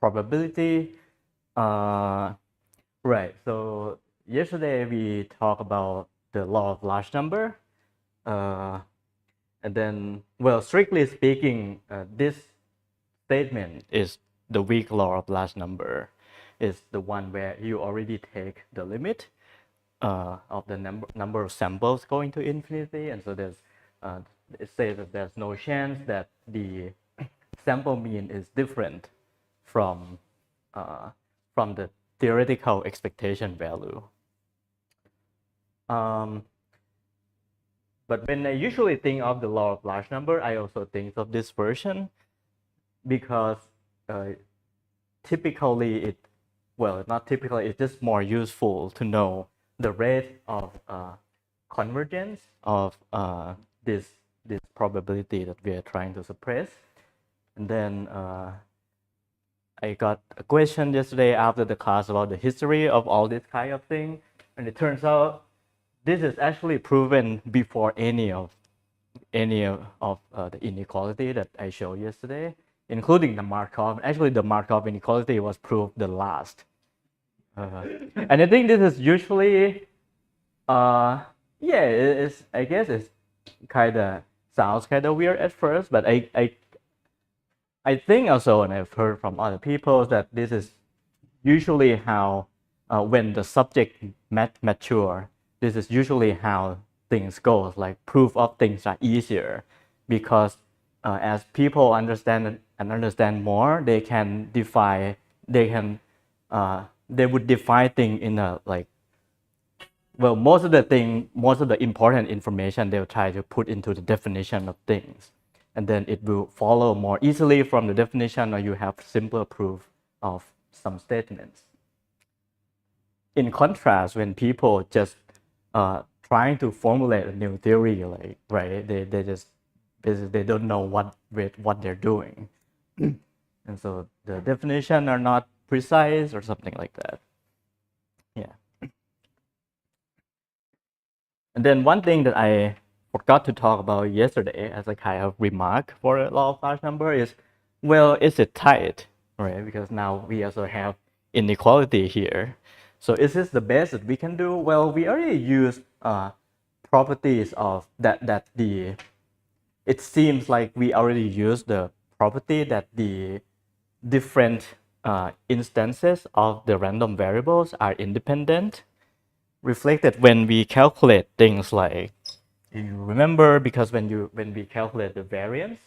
probability. Right, so yesterday we talked about the law of large number. And then, well, strictly speaking, this statement is the weak law of large number. Is the one where you already take the limit of the number of samples going to infinity, and so there's it says that there's no chance that the sample mean is different from the theoretical expectation value. But when I usually think of the law of large number, I also think of this version because typically not typically, it's just more useful to know the rate of convergence of this probability that we are trying to suppress. And then I got a question yesterday after the class about the history of all this kind of thing, and it turns out this is actually proven before any of the inequality that I showed yesterday, including the Markov. Actually, the Markov inequality was proved the last. And I think this is usually, I guess it's sounds kind of weird at first, but I think also, and I've heard from other people, that this is usually how, when the subject mature, this is usually how things go. Like proof of things are easier because as people understand more, they would define things in a most of the important information they'll try to put into the definition of things, and then it will follow more easily from the definition, or you have simpler proof of some statements. In contrast, when people just trying to formulate a new theory, they don't know what they're doing, and so the definition are not precise or something like that. Yeah. And then one thing that I forgot to talk about yesterday as a kind of remark for a law of large number is, well, is it tight, right? Because now we also have inequality here. So is this the best that we can do? Well, we already use properties of that it seems like we already use the property that the different instances of the random variables are independent, reflected when we calculate things like, you remember, because when we calculate the variance,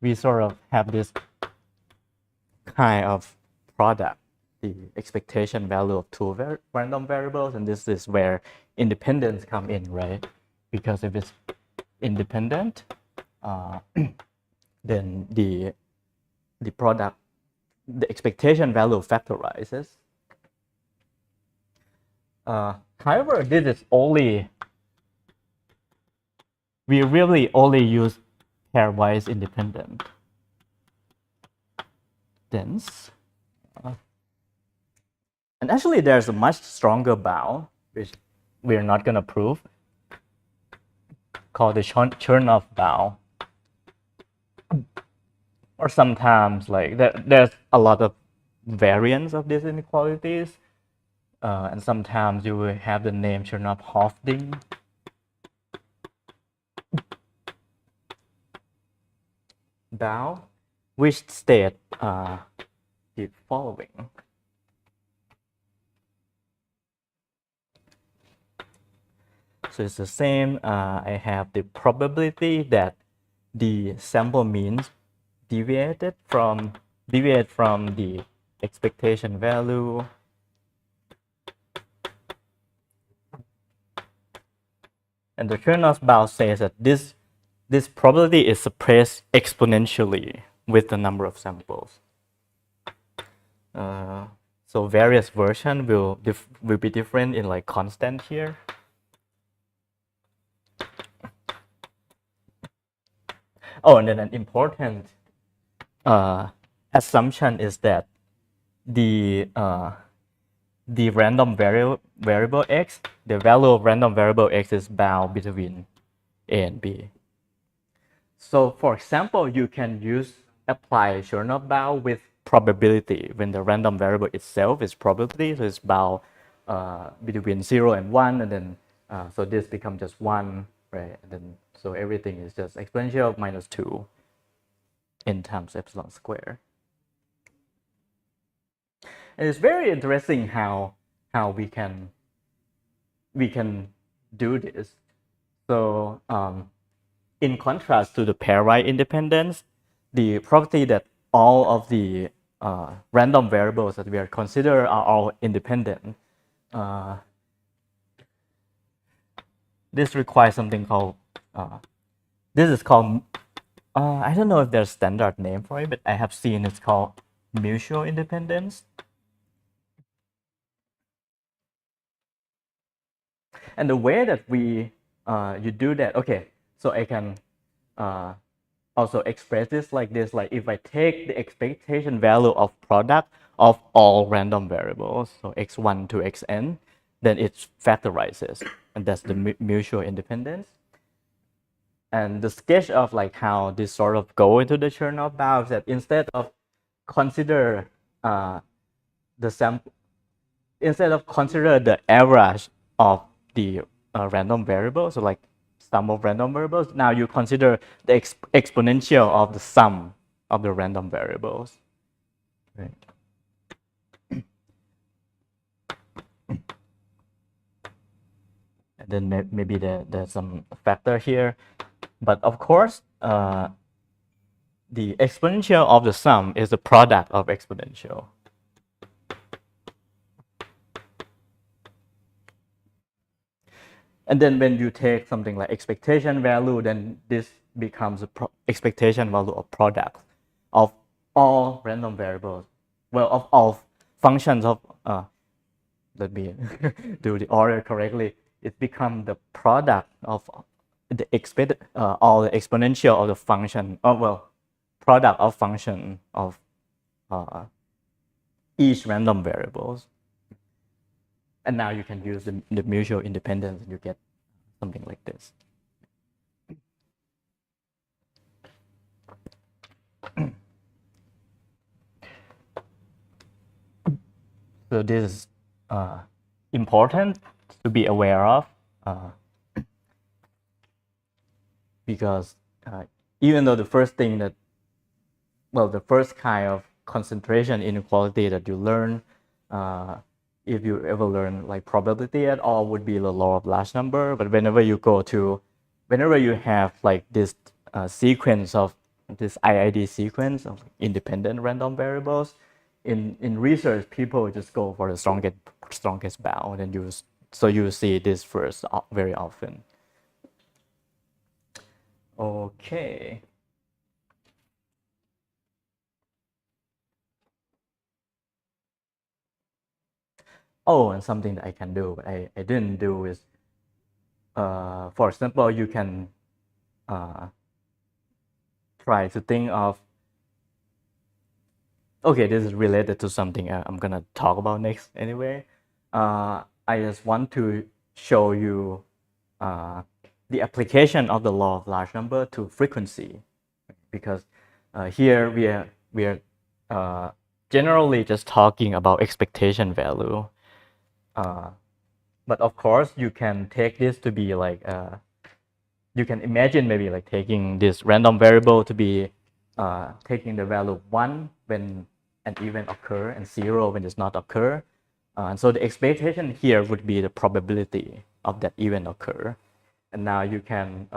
we sort of have this kind of product, the expectation value of two random variables, and this is where independence come in, right? Because if it's independent, then the product, the expectation value factorizes. However, this is we really only use pairwise independent. And actually there's a much stronger bound, which we're not going to prove, called the Chernoff bound. Or sometimes there's a lot of variants of these inequalities, and sometimes you will have the name Chernoff-Hofding. Bound, which state the following. So it's the same. I have the probability that the sample means deviate from the expectation value and the Chernoff bound says that this probability is suppressed exponentially with the number of samples. So various versions will be different in like constant here. Oh, and then an important assumption is that the random variable x, the value of random variable x is bound between a and b. So for example, you can use apply Chernoff bound with probability when the random variable itself is probability, so it's bound between 0 and 1, and then so this becomes just 1, right? And then so everything is just exponential of -2 n times epsilon square. And it's very interesting how we can do this. So in contrast to the pairwise independence, the property that all of the random variables that we are consider are all independent. This requires something called this is called I don't know if there's a standard name for it, but I have seen it's called mutual independence. And the way that we you do that, okay, so I can also express this like this, like if I take the expectation value of product of all random variables, so x1 to xn, then it factorizes, and that's the mutual independence. And the sketch of like how this sort of go into the Chernoff bounds, that instead of consider the sample, instead of consider the average of the random variables, so like sum of random variables, now you consider the exponential of the sum of the random variables. Right. And then maybe there's some factor here, but of course the exponential of the sum is the product of exponential. And then when you take something like expectation value, then this becomes a expectation value of product of all random variables. Well, of all functions of, let me do the order correctly. It becomes the product of the all the exponential of the function, product of function of each random variables. And now you can use the mutual independence and you get something like this. So this is important to be aware of because even though the first thing that, the first kind of concentration inequality that you learn, if you ever learn like probability at all, would be the law of large number. But whenever you have like this sequence of this IID sequence of independent random variables, in research, people just go for the strongest bound, and you see this first very often. Okay. Oh, and something that I can do, but I didn't do is, for example, you can try to think of, okay, this is related to something I'm gonna talk about next anyway. I just want to show you the application of the law of large number to frequency, because here we are generally just talking about expectation value. But of course, you can take this to be like, you can imagine maybe like taking this random variable to be taking the value 1 when an event occur and 0 when it's not occur. And so the expectation here would be the probability of that event occur. And now you can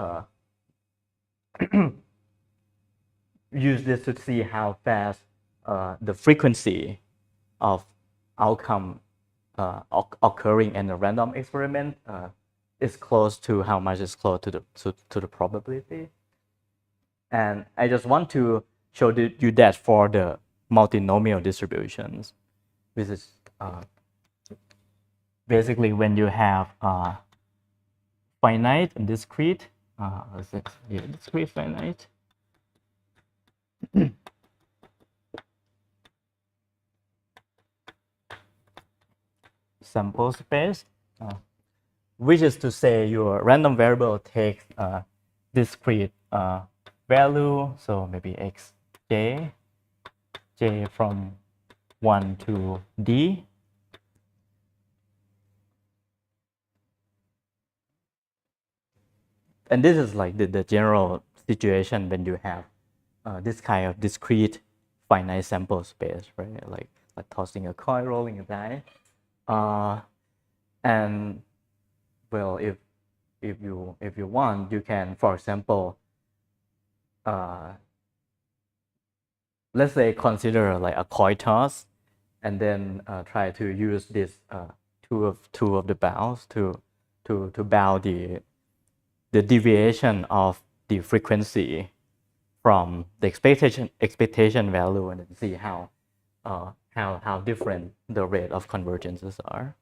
use this to see how fast the frequency of outcome occurring in a random experiment is close to how much is close to the probability. And I just want to show you that for the multinomial distributions, which is basically when you have finite and discrete, discrete finite. Sample space, which is to say your random variable takes discrete value, so maybe x j from 1 to d. And this is like the general situation when you have this kind of discrete finite sample space, right? Like tossing a coin, rolling a die. And well, if you want, you can, for example, let's say consider like a coin toss, and then try to use this two of the bounds to bound the deviation of the frequency from the expectation value, and then see how different the rate of convergences are.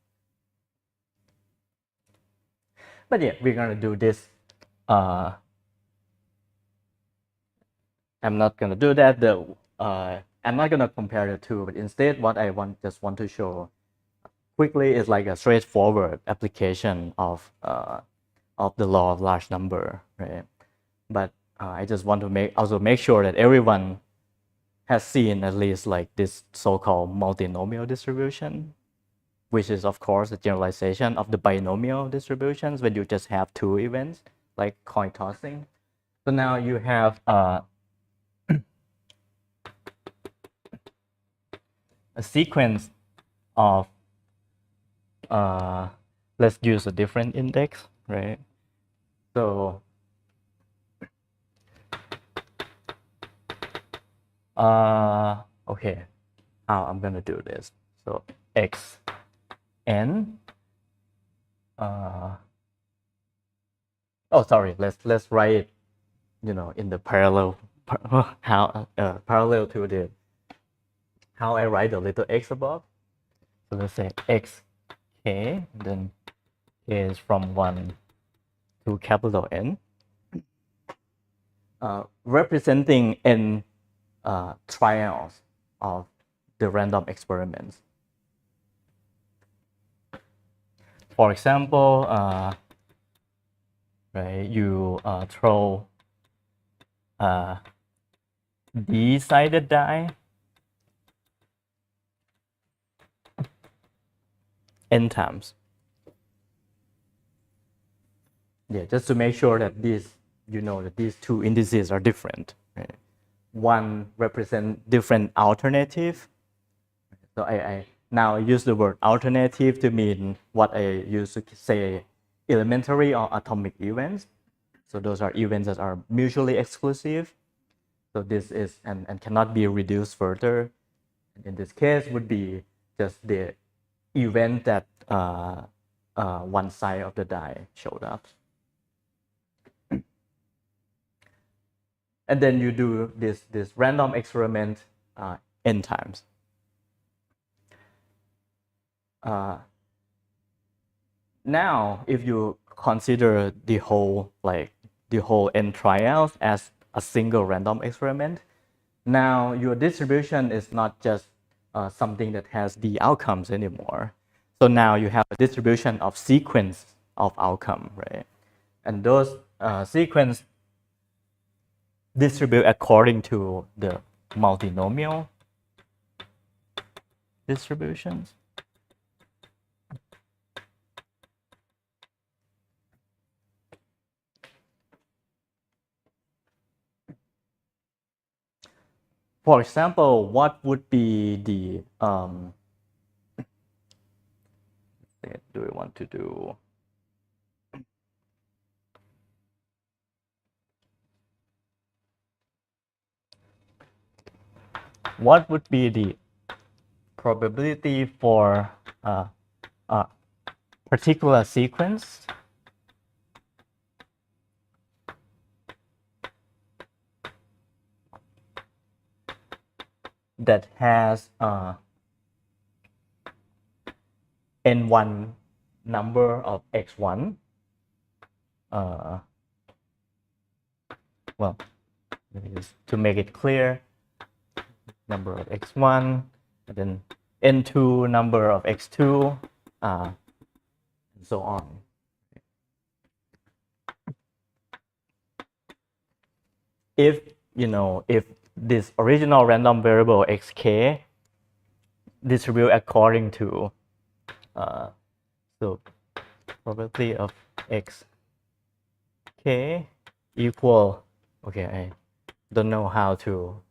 But yeah, we're gonna do this. I'm not gonna do that. I'm not gonna compare the two, but instead, what I just want to show quickly is like a straightforward application of the law of large number, right? But I just want to make sure that everyone has seen at least like this so-called multinomial distribution, which is of course a generalization of the binomial distributions when you just have two events like coin tossing. So now you have a sequence of let's use a different index, right? So okay, how I'm gonna do this. So x n oh sorry, let's write it, in the parallel parallel to the how I write the little x above. So let's say x k, then is from 1 to capital N, representing n trials of the random experiments. For example, right, you throw d-sided die n times. Yeah, just to make sure that that these two indices are different. Right? One represents different alternative. So I now use the word alternative to mean what I used to say elementary or atomic events. So those are events that are mutually exclusive. So this is and cannot be reduced further. In this case, would be just the event that one side of the die showed up. And then you do this random experiment n times. Now, if you consider the whole n trials as a single random experiment, now your distribution is not just something that has the outcomes anymore. So now you have a distribution of sequence of outcome, right? And those sequence distribute according to the multinomial distributions. For example, what would be the do we want to do? What would be the probability for a particular sequence that has n1 number of x1? Well, just to make it clear, number of x1, and then n2 number of x2, and so on. If this original random variable xk distribute according to so probability of xk equal, okay, I don't know how to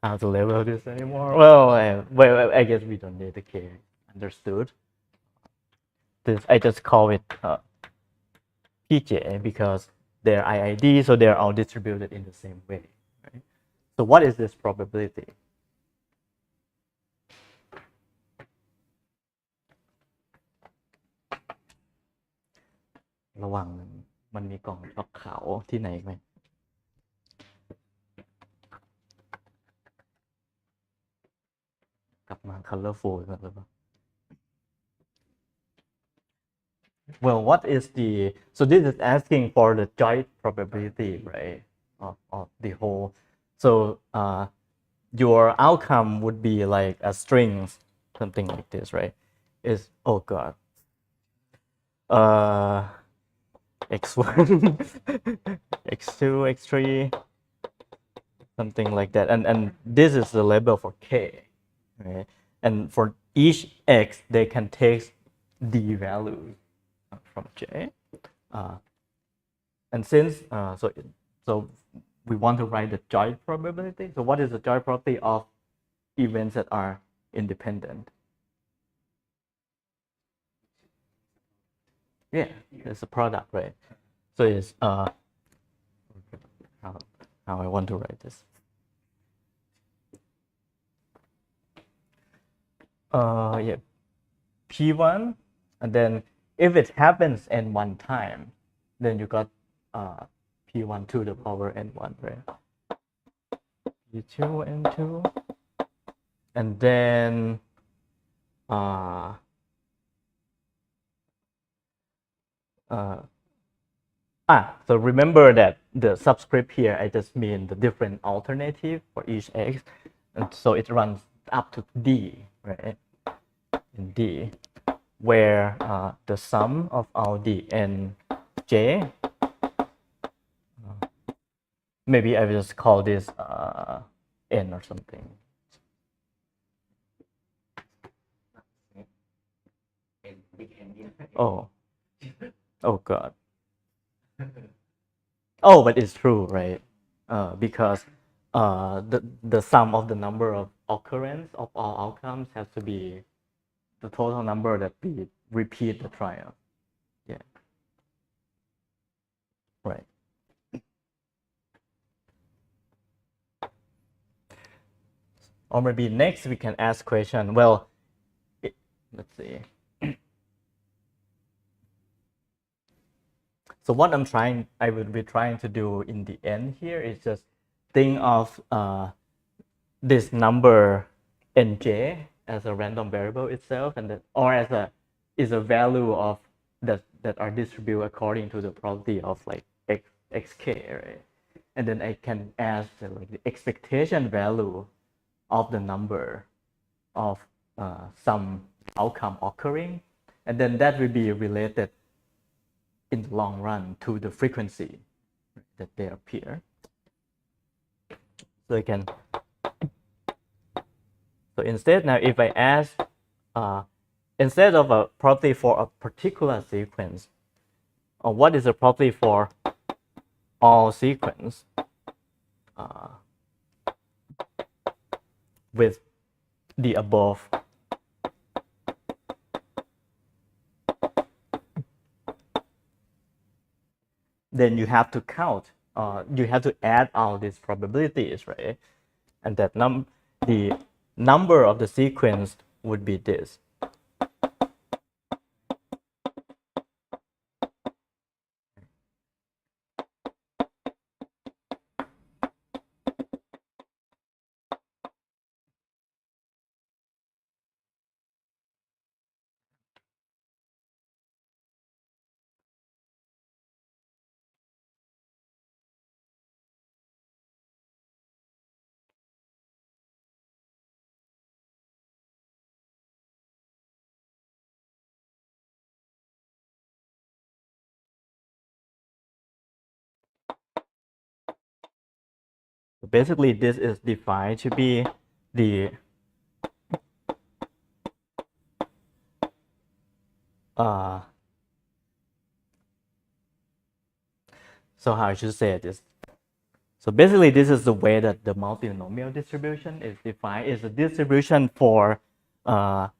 label this anymore. Well, I guess we don't need the k. Understood. This I just call it pj because they're IID, so they're all distributed in the same way. Right? So what is this probability?ระหว่างมันมีกล่องช็อกขาวที่ไหนไหมกลับมา colorful ก่อนหรือเปล่า Well, what is the, so this is asking for the joint probability, right, of the whole. So your outcome would be like a string, something like this, right? Is, oh god, x1 x2 x3, something like that, and this is the label for k, right? And for each x they can take d values from j, and since so we want to write the joint probability. So what is the joint probability of events that are independent? Yeah, it's a product, right? So it's how I want to write this. Yeah, p1, and then if it happens n one time, then you got p1 to the power n1, right? p2 n2, and then so remember that the subscript here, I just mean the different alternative for each x, and so it runs up to d, right? In d, where the sum of all d and j, maybe I will just call this n or something. Oh god. Oh, but it's true, right? Because the sum of the number of occurrence of all outcomes has to be the total number that we repeat the trial. Yeah. Right. Or maybe next we can ask question. Well, let's see. So what I would be trying to do in the end here is just think of this number nj as a random variable itself, and that, or as a value of that are distributed according to the probability of like xk, right? And then I can ask like the expectation value of the number of some outcome occurring, and then that will be related in the long run to the frequency that they appear. So I can, so instead now if I ask instead of a probability for a particular sequence, what is the probability for all sequence with the above then you have to count, you have to add all these probabilities, right? And that the number of the sequence would be this. So basically, this is defined to be the so how I should say this. So basically, this is the way that the multinomial distribution is defined. It's a distribution for the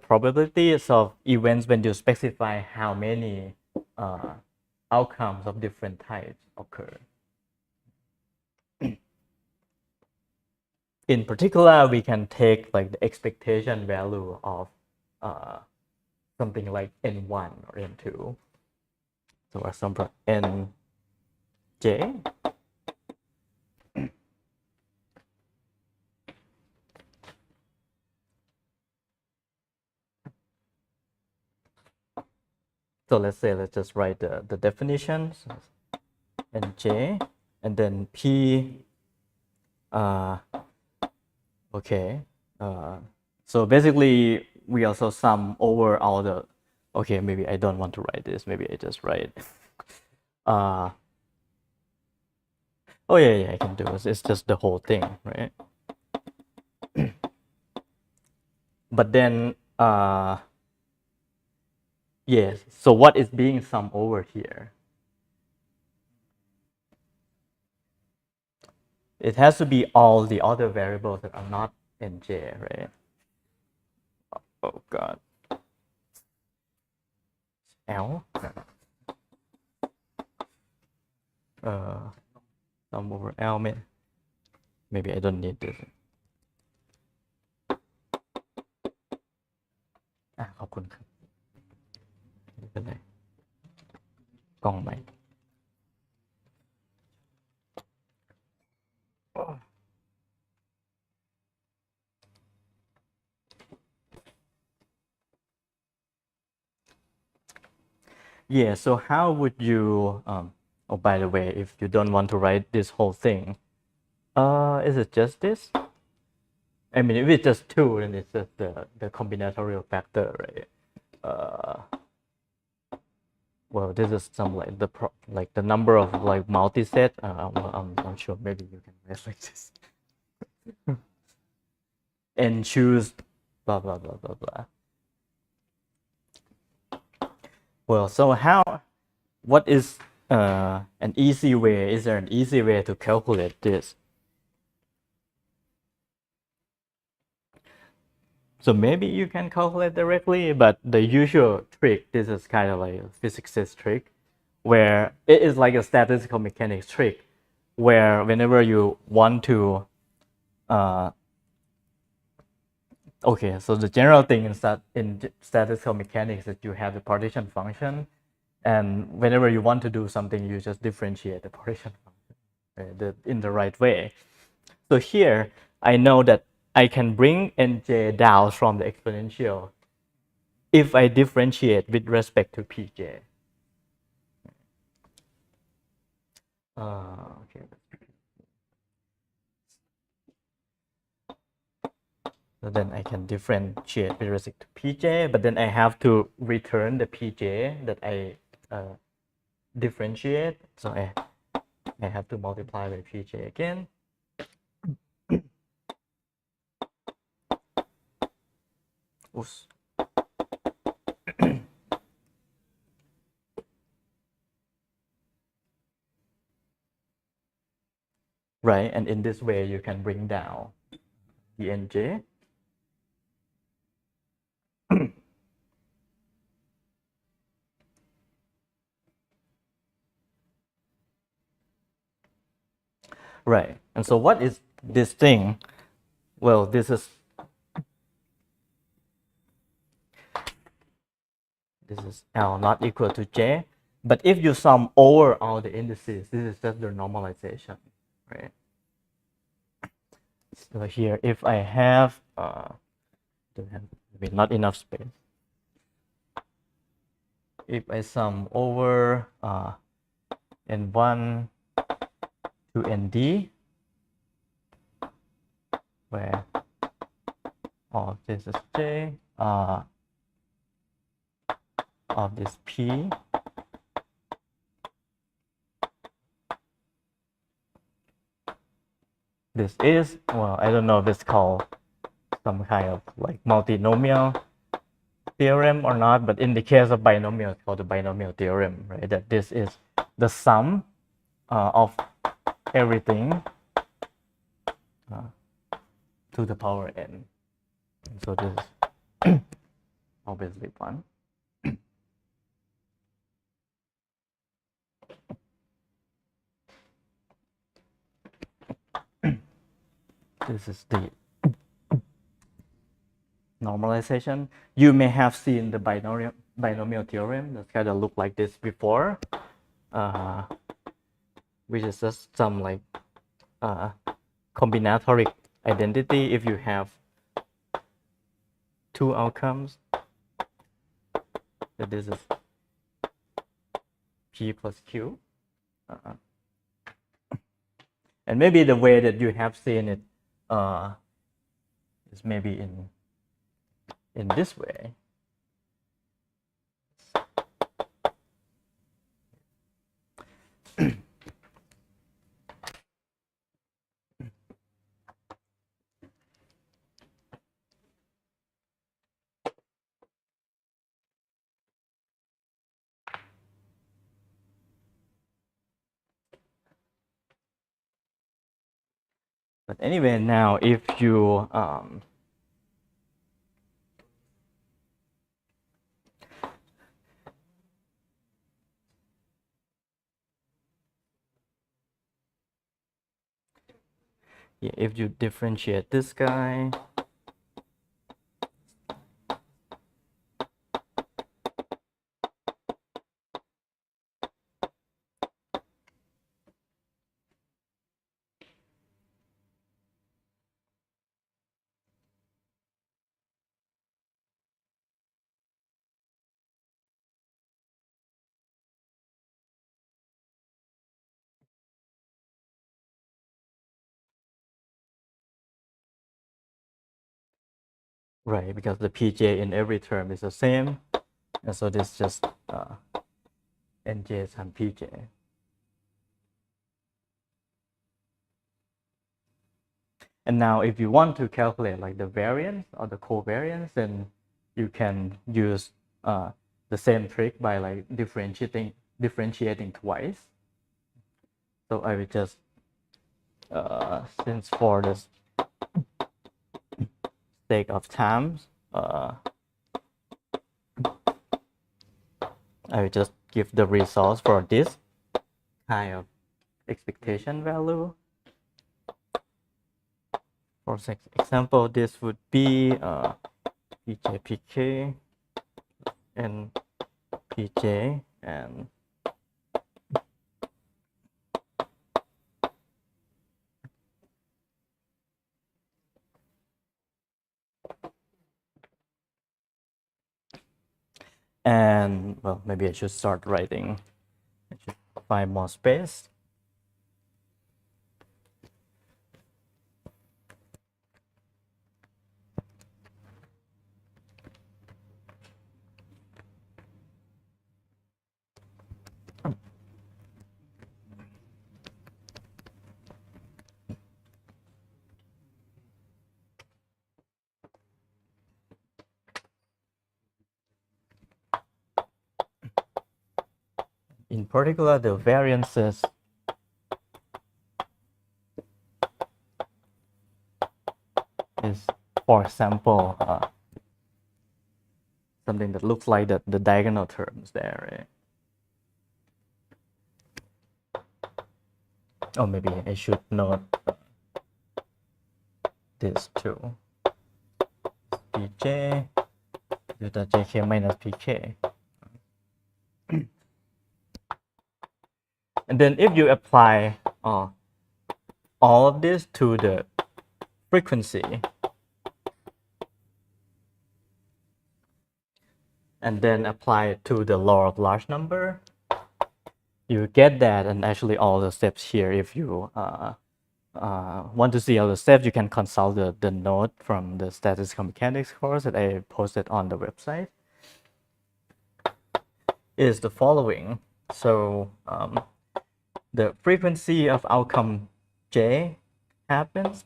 probabilities of events when you specify how many outcomes of different types occur. In particular, we can take like the expectation value of something like n1 or n2. So for example, nj. So let's just write the definitions, nj, and then p. Okay. So basically, we also sum over all the. Okay, maybe I don't want to write this. Maybe I just write. Oh yeah, I can do this. It's just the whole thing, right? But then, yes. So what is being summed over here? It has to be all the other variables that are not in J, right? Oh God. L. Sum over L. Maybe I don't need this. ขอบคุณครับไม่เป็นไรกล้องใหม่ Yeah, so how would you oh, by the way, if you don't want to write this whole thing, is it just this? I mean, if it's just 2, then it's just the combinatorial factor, right? Well, this is some like the number of like multi-set. I'm not sure. Maybe you can write like this. And choose blah blah blah blah blah. Well, so what is an easy way? Is there an easy way to calculate this? So maybe you can calculate directly, but the usual trick, this is kind of like a physicist trick, where it is like a statistical mechanics trick, where whenever you want to, okay, so the general thing is that in statistical mechanics that you have the partition function, and whenever you want to do something, you just differentiate the partition function, right, in the right way. So here, I know that I can bring nj down from the exponential if I differentiate with respect to pj. Okay. So then I can differentiate with respect to pj, but then I have to return the pj that I differentiate. So I have to multiply by pj again. Oops. Right, and in this way you can bring down the nj. Right, and so what is this thing? Well, this is L not equal to J, but if you sum over all the indices, this is just the normalization, right? So here, if I have, maybe not enough space. If I sum over N1 to ND, where all of this is J, of this P, this is, well, I don't know if it's called some kind of like multinomial theorem or not, but in the case of binomial, it's called the binomial theorem, right? That this is the sum of everything to the power n. And so this is obviously 1. This is the normalization. You may have seen the binomial theorem that kind of looked like this before, which is just some like combinatoric identity. If you have two outcomes, that this is P plus Q. And maybe the way that you have seen it is maybe in this way. But anyway, now if you if you differentiate this guy, right, because the pj in every term is the same, and so this just nj times pj. And now if you want to calculate like the variance or the covariance, then you can use the same trick by like differentiating twice. So I will just since for the sake of time, I will just give the results for this kind of expectation value. For example, this would be pj pk and pj and well, maybe I should start writing. I should find more space. In particular, the variances is, for example, something that looks like the diagonal terms there, right? Oh, maybe I should note this too. pj delta jk minus pk. And then if you apply all of this to the frequency, and then apply it to the law of large number, you get that. And actually all the steps here, if you want to see all the steps, you can consult the note from the statistical mechanics course that I posted on the website. Is the following. So the frequency of outcome j happens.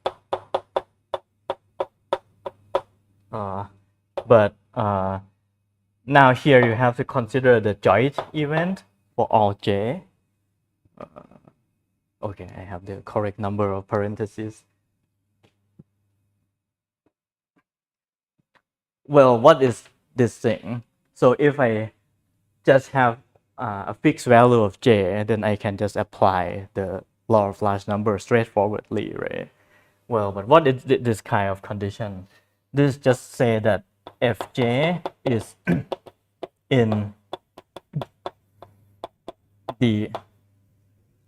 But now here you have to consider the joint event for all j. Okay, I have the correct number of parentheses. Well, what is this thing? So if I just have a fixed value of j, then I can just apply the law of large number straightforwardly, right? Well, but what is this kind of condition? This just say that fj is in the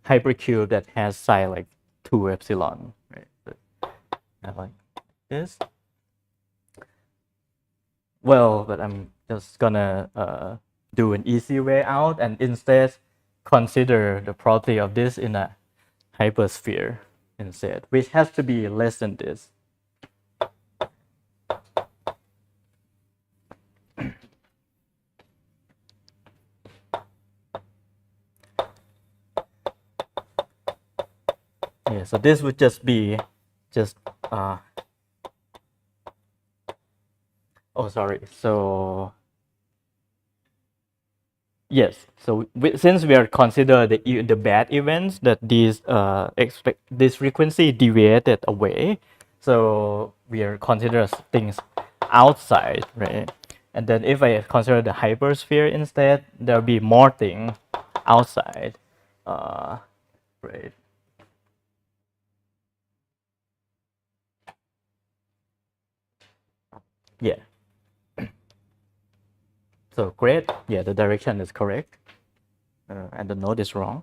hypercube that has psi like 2 epsilon, right? Like this. Well, but I'm just gonna do an easy way out and instead consider the property of this in a hypersphere instead, which has to be less than this. Yeah, so this would just be oh sorry, so yes, so since we are consider the bad events that these this frequency deviated away, so we are consider things outside, right? And then if I consider the hypersphere instead, there'll be more thing outside, right? Yeah. So great. Yeah, the direction is correct, and the node is wrong.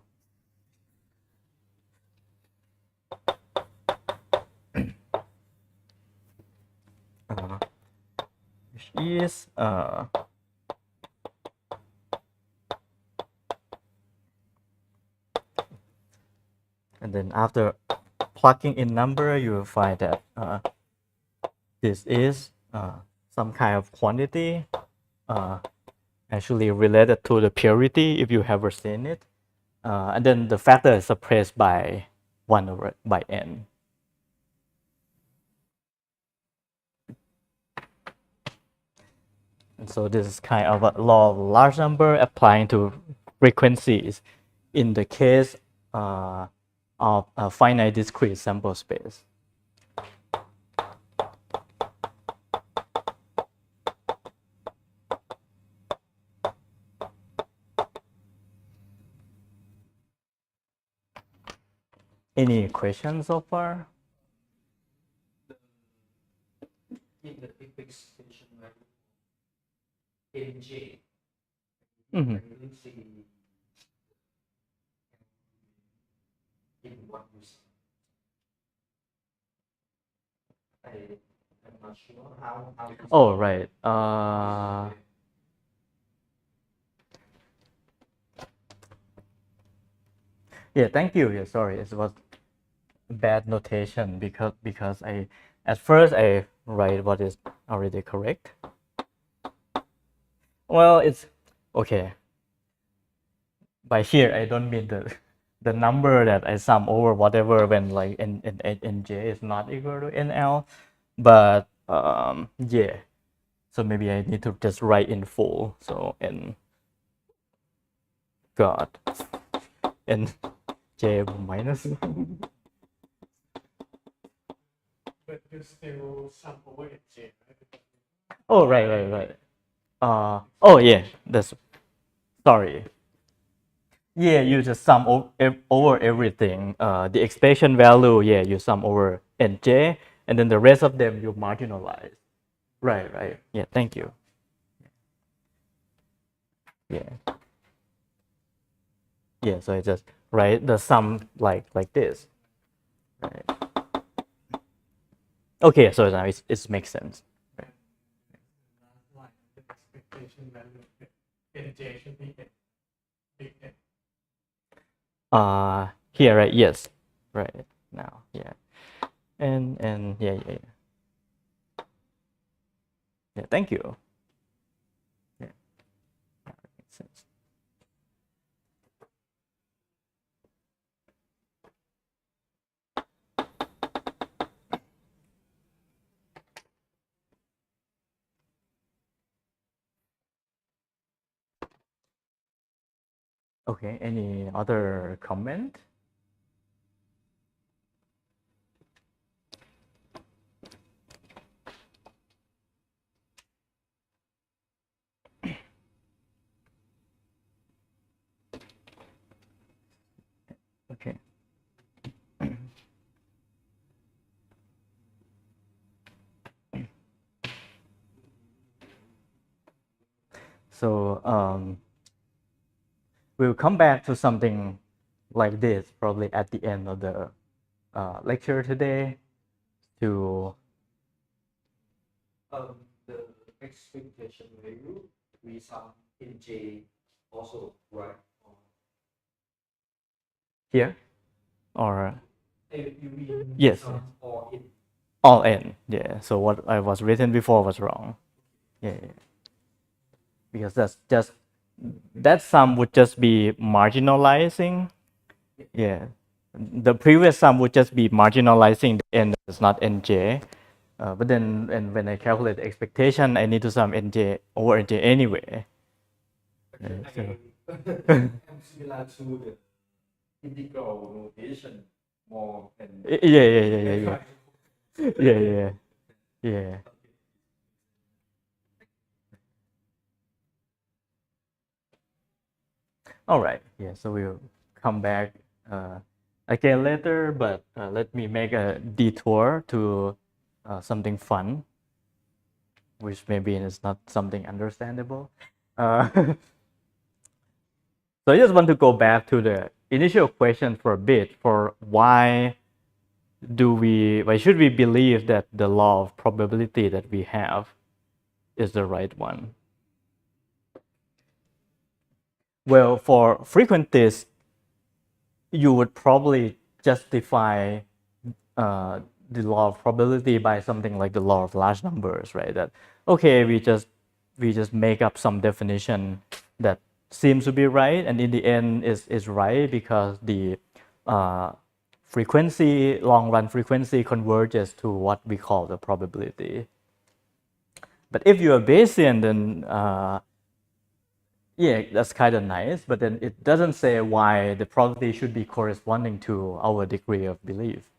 Which is and then after plugging in number, you will find that this is some kind of quantity actually related to the purity if you have ever seen it, and then the factor is suppressed by 1 over by n. And so this is kind of a law of large number applying to frequencies in the case of a finite discrete sample space. Any questions so far? In the fixation value NJ, Mm-hmm. I don't see in what you see. I'm not sure how Oh, right. Yeah, thank you. Yeah, sorry, it was bad notation because I at first I write what is already correct. Well, it's okay. By here I don't mean the number that I sum over whatever when like nj is not equal to nl, but yeah. So maybe I need to just write in full. So n god n j minus. But you still sum over NJ, right? Oh right. Oh yeah, that's sorry. Yeah, you just sum over everything. The expression value, yeah, you sum over nj, and then the rest of them you marginalize. Right. Yeah, thank you. Yeah. Yeah, so I just write the sum like this. Right. Okay, so now it makes sense. Right. Like the expectation value of NJ should be big N. Here, right? Yes. Right. Now, yeah. And yeah. Yeah, thank you. Yeah. That makes sense. Okay, any other comment? Okay. So we'll come back to something like this probably at the end of the lecture today to The expectation value we sum in J also right? here or You mean yes, sum or in? all in. Yeah. So what I was written before was wrong. Yeah, yeah. Because that sum would just be marginalizing. Yeah. The previous sum would just be marginalizing the n that's not nj. But then, and when I calculate the expectation, I need to sum nj over nj anyway. Again, I'm similar to the integral notation more than Yeah. Yeah. Yeah. All right. Yeah. So we'll come back again later, but let me make a detour to something fun, which maybe is not something understandable. Uh, so I just want to go back to the initial question for a bit for why should we believe that the law of probability that we have is the right one? Well, for frequentists, you would probably justify uh, the law of probability by something like the law of large numbers, right? That okay, we just make up some definition that seems to be right, and in the end is right because the uh, frequency, long run frequency, converges to what we call the probability. But if you're Bayesian, then yeah, that's kind of nice, but then it doesn't say why the probability should be corresponding to our degree of belief.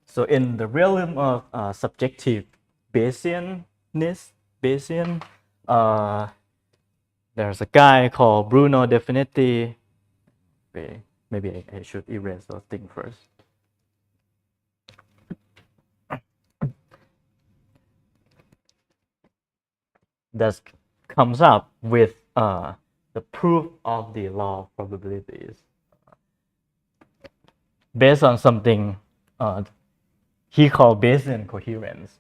So in the realm of subjective Bayesianness, Bayesian, uh, there's a guy called Bruno Definetti. Okay, maybe I should erase those things first. That comes up with the proof of the law of probabilities based on something he called Bayesian coherence.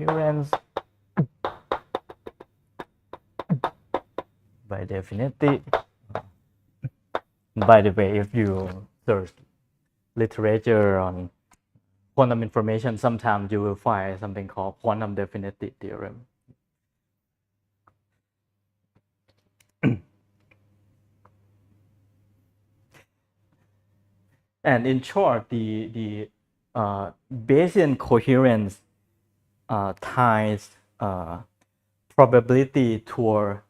Coherence, by Definetti. By the way, if you search literature on quantum information, sometimes you will find something called quantum definity theorem. And in short, the Bayesian coherence ties probability toward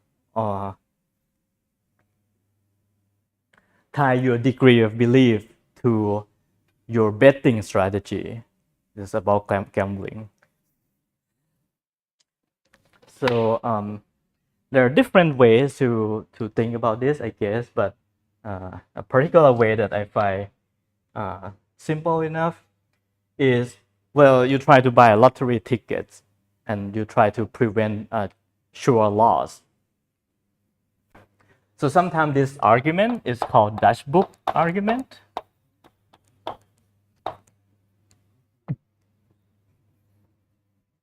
tie your degree of belief to your betting strategy. It's about gambling. So there are different ways to think about this, I guess, but a particular way that I find simple enough is, well, you try to buy lottery tickets and you try to prevent a sure loss. So sometimes this argument is called Dutch book argument.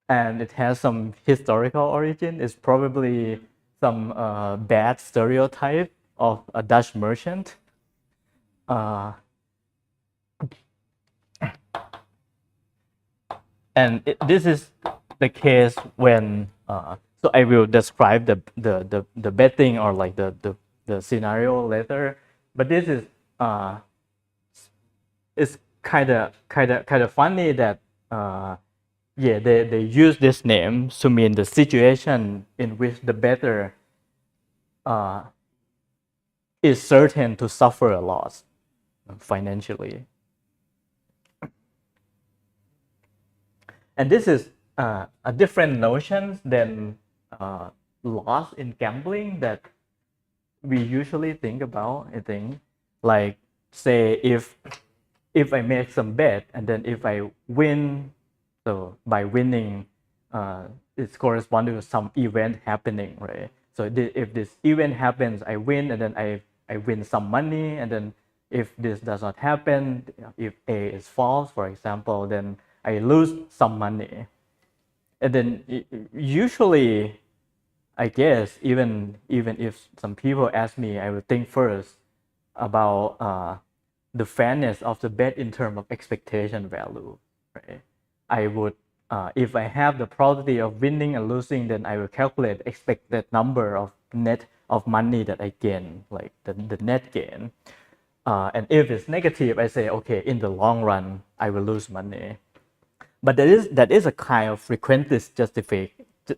And it has some historical origin. It's probably some bad stereotype of a Dutch merchant. And this is the case when so I will describe the betting or like the scenario later, but this is it's kind of funny that yeah, they use this name to mean the situation in which the bettor is certain to suffer a loss financially. And this is a different notion than loss in gambling that we usually think about. I think, like, say if I make some bet and then if I win, so by winning, it's corresponding to some event happening, right? So if this event happens, I win, and then I win some money, and then if this does not happen, if A is false, for example, then I lose some money. And then usually, I guess, even if some people ask me, I would think first about the fairness of the bet in terms of expectation value, right? I would, if I have the probability of winning and losing, then I will calculate expected number of net of money that I gain, like the net gain. And if it's negative, I say, okay, in the long run, I will lose money. But that is a kind of frequentist justified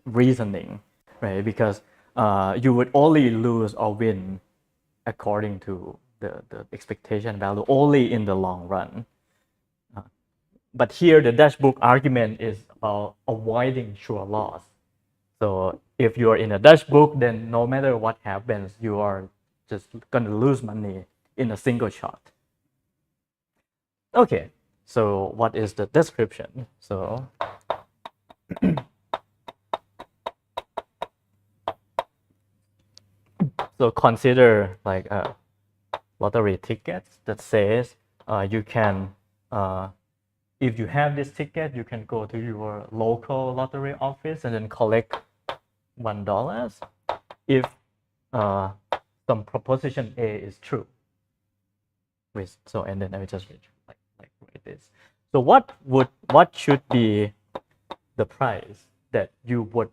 reasoning, right? Because you would only lose or win according to the expectation value only in the long run. But here the Dutch book argument is about avoiding sure loss. So if you are in a Dutch book, then no matter what happens, you are just going to lose money in a single shot. Okay, so what is the description? So so consider like a lottery ticket that says you can if you have this ticket, you can go to your local lottery office and then collect $1 if some proposition A is true. So and then I will just like write this. So what should be the price that you would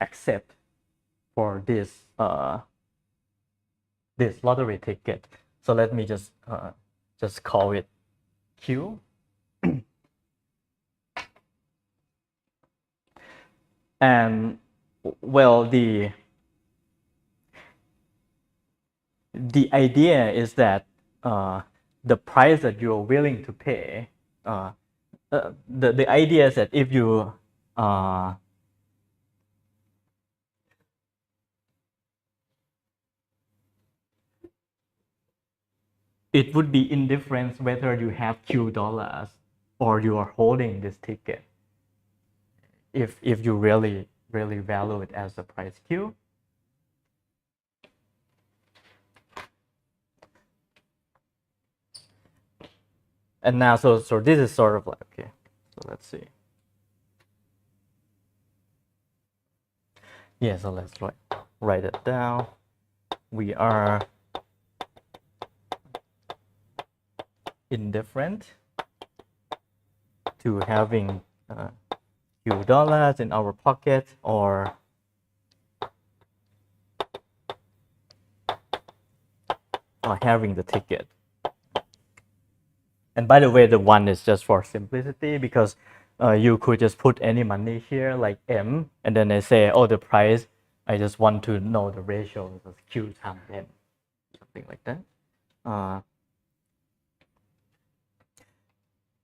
accept for this this lottery ticket? So let me just call it Q. And well, the idea is that the price that you're willing to pay, the idea is that if you it would be indifferent whether you have Q dollars or you are holding this ticket. If you really value it as a price Q. And now, so this is sort of like, okay, so let's see. Yeah, so let's write it down. We are indifferent to having few dollars in our pocket or having the ticket. And by the way, the one is just for simplicity because you could just put any money here like M, and then they say, oh, the price, I just want to know the ratio of Q times M, something like that.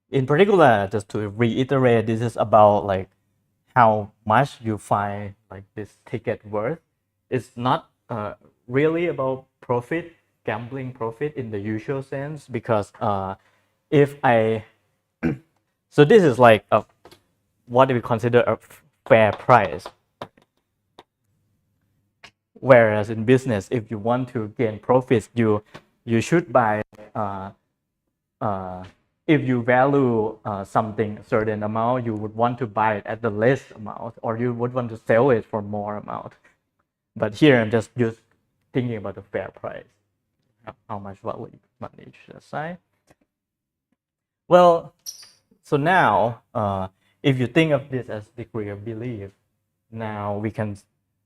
In particular, just to reiterate, this is about like how much you find like this ticket worth. It's not really about profit, gambling profit in the usual sense, because if I so this is like what we consider a fair price. Whereas in business, if you want to gain profits, you should buy. If you value something a certain amount, you would want to buy it at the less amount, or you would want to sell it for more amount. But here I'm just thinking about the fair price, how much value money should assign. Well, so now if you think of this as degree of belief, now we can,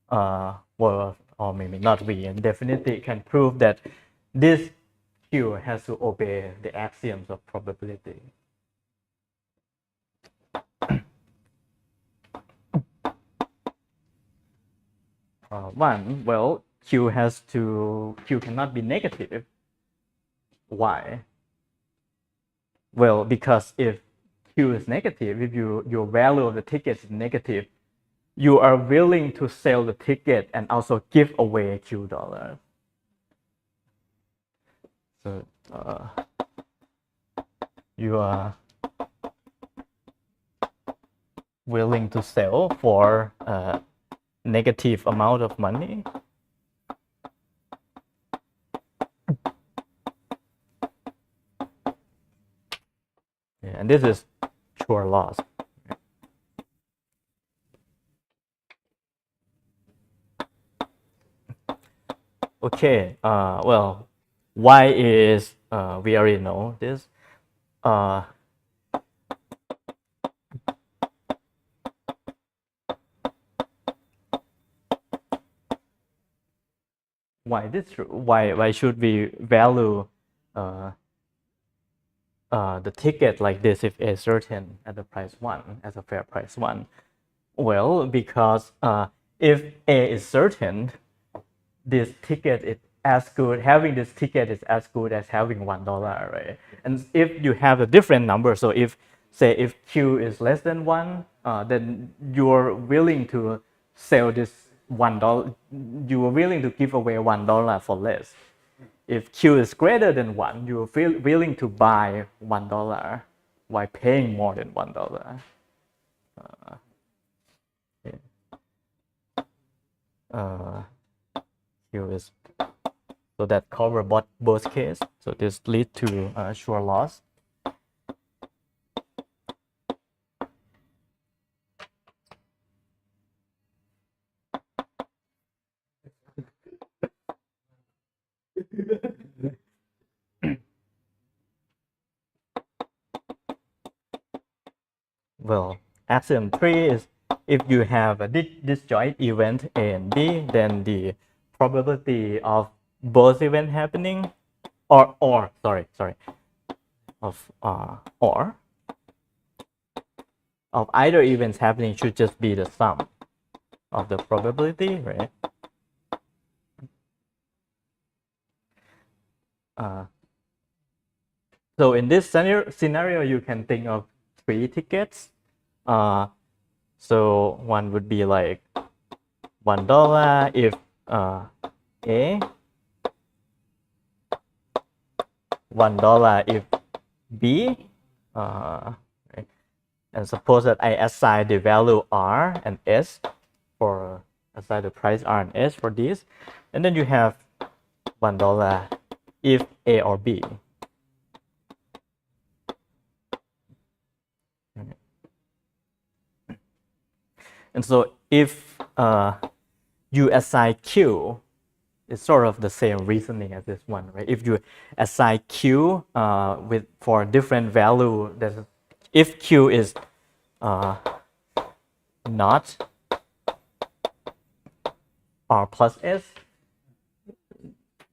well, or maybe not we, and definitely can prove that this Q has to obey the axioms of probability. One, well, Q cannot be negative. Why? Well, because if Q is negative, if your value of the ticket is negative, you are willing to sell the ticket and also give away Q dollars. So you are willing to sell for a negative amount of money. Yeah, and this is sure loss. Okay, well, why is, we already know this. Why is this true? Why should we value the ticket like this if A is certain at the price 1 as a fair price 1? Well, because if A is certain, this ticket is as good, having this ticket is as good as having $1, right? And if you have a different number, so if Q is less than 1, then you're willing to sell this $1, you are willing to give away $1 for less. If Q is greater than 1, you are willing to buy $1 while paying more than $1. Q is, so that cover both cases. So this lead to sure loss. Well, axiom 3 is if you have a disjoint event A and B, then the probability of both events happening, or of either events happening should just be the sum of the probability, right? So in this scenario, you can think of 3 tickets. So one would be like $1 if A, $1 if B, right? And suppose that I assign the value R and S for, assign the price R and S for this, and then you have $1 if A or B. And so if you assign Q, it's sort of the same reasoning as this one, right? If you assign Q for different value, if Q is not R plus S,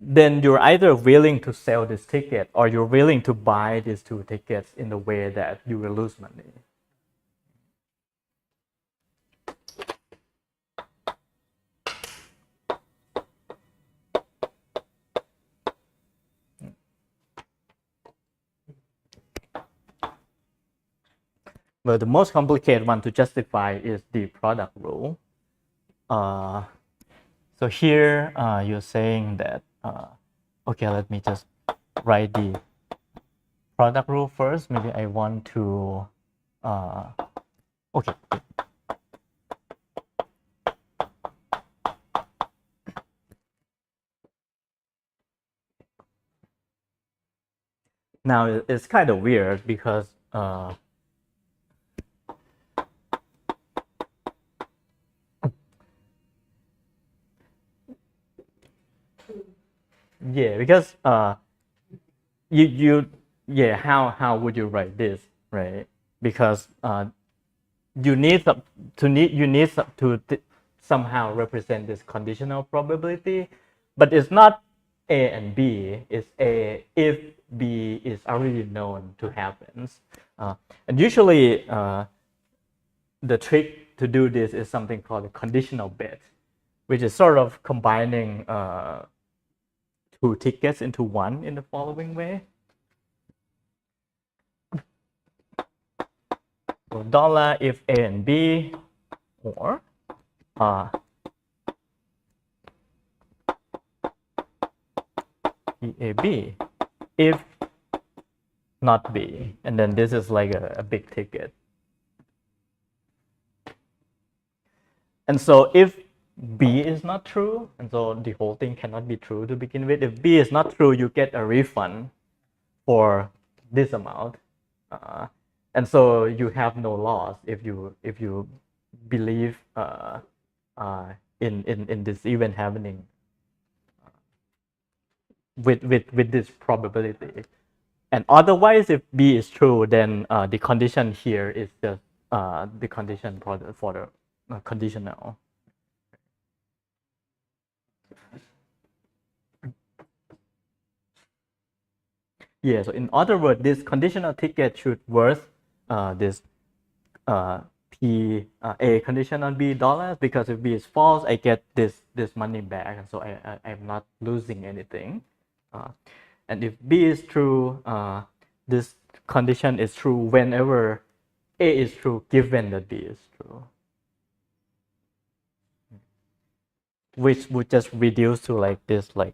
then you're either willing to sell this ticket or you're willing to buy these 2 tickets in the way that you will lose money. But the most complicated one to justify is the product rule. So here you're saying that, okay, let me just write the product rule first. Maybe I want to, okay. Now it's kind of weird because yeah, because you yeah, how would you write this, right? Because you need to somehow represent this conditional probability, but it's not A and B. It's A if B is already known to happen, and usually the trick to do this is something called a conditional bet, which is sort of combining two tickets into one in the following way. So dollar if A and B, or EAB if not B, and then this is like a big ticket. And so if B is not true, and so the whole thing cannot be true to begin with. If B is not true, you get a refund for this amount, and so you have no loss if you believe in this event happening with this probability. And otherwise, if B is true, then the condition here is just the condition for the conditional. Yeah, so in other words, this conditional ticket should worth this P A condition on B dollars, because if B is false, I get this money back, and so I'm not losing anything. And if B is true, this condition is true whenever A is true, given that B is true, which would just reduce to like this one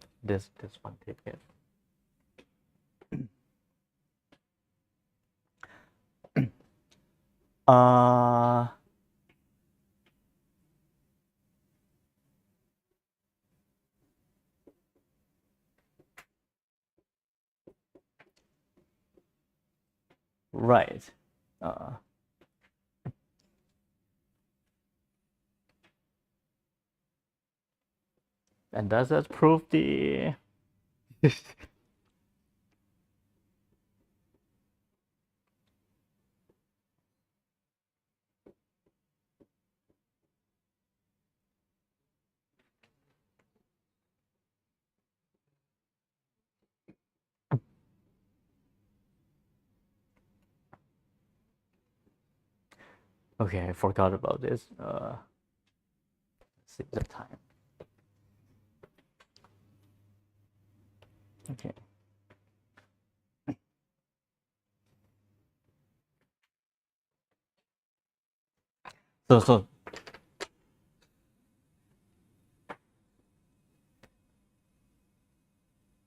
ticket. Right. And does that prove the okay, I forgot about this. Save the time. Okay. So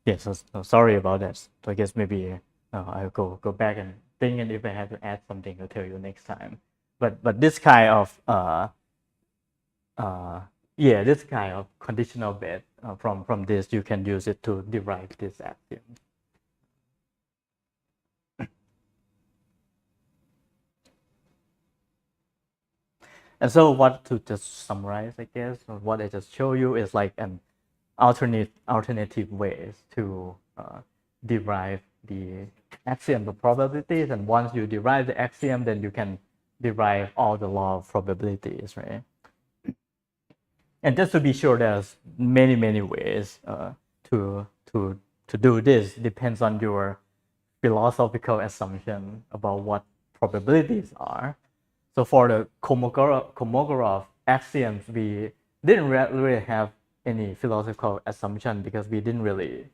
yes, so sorry about that. So I guess maybe I'll go back and think, and if I have to add something, I'll tell you next time. But this kind of yeah, this kind of conditional bet from this, you can use it to derive this axiom. And so what, to just summarize, I guess, what I just show you is like an alternative ways to derive the axiom of probabilities. And once you derive the axiom, then you can derive all the law of probabilities, right? And just to be sure, there's many ways to do this. Depends on your philosophical assumption about what probabilities are. So for the Kolmogorov axioms, we didn't really have any philosophical assumption, because we didn't really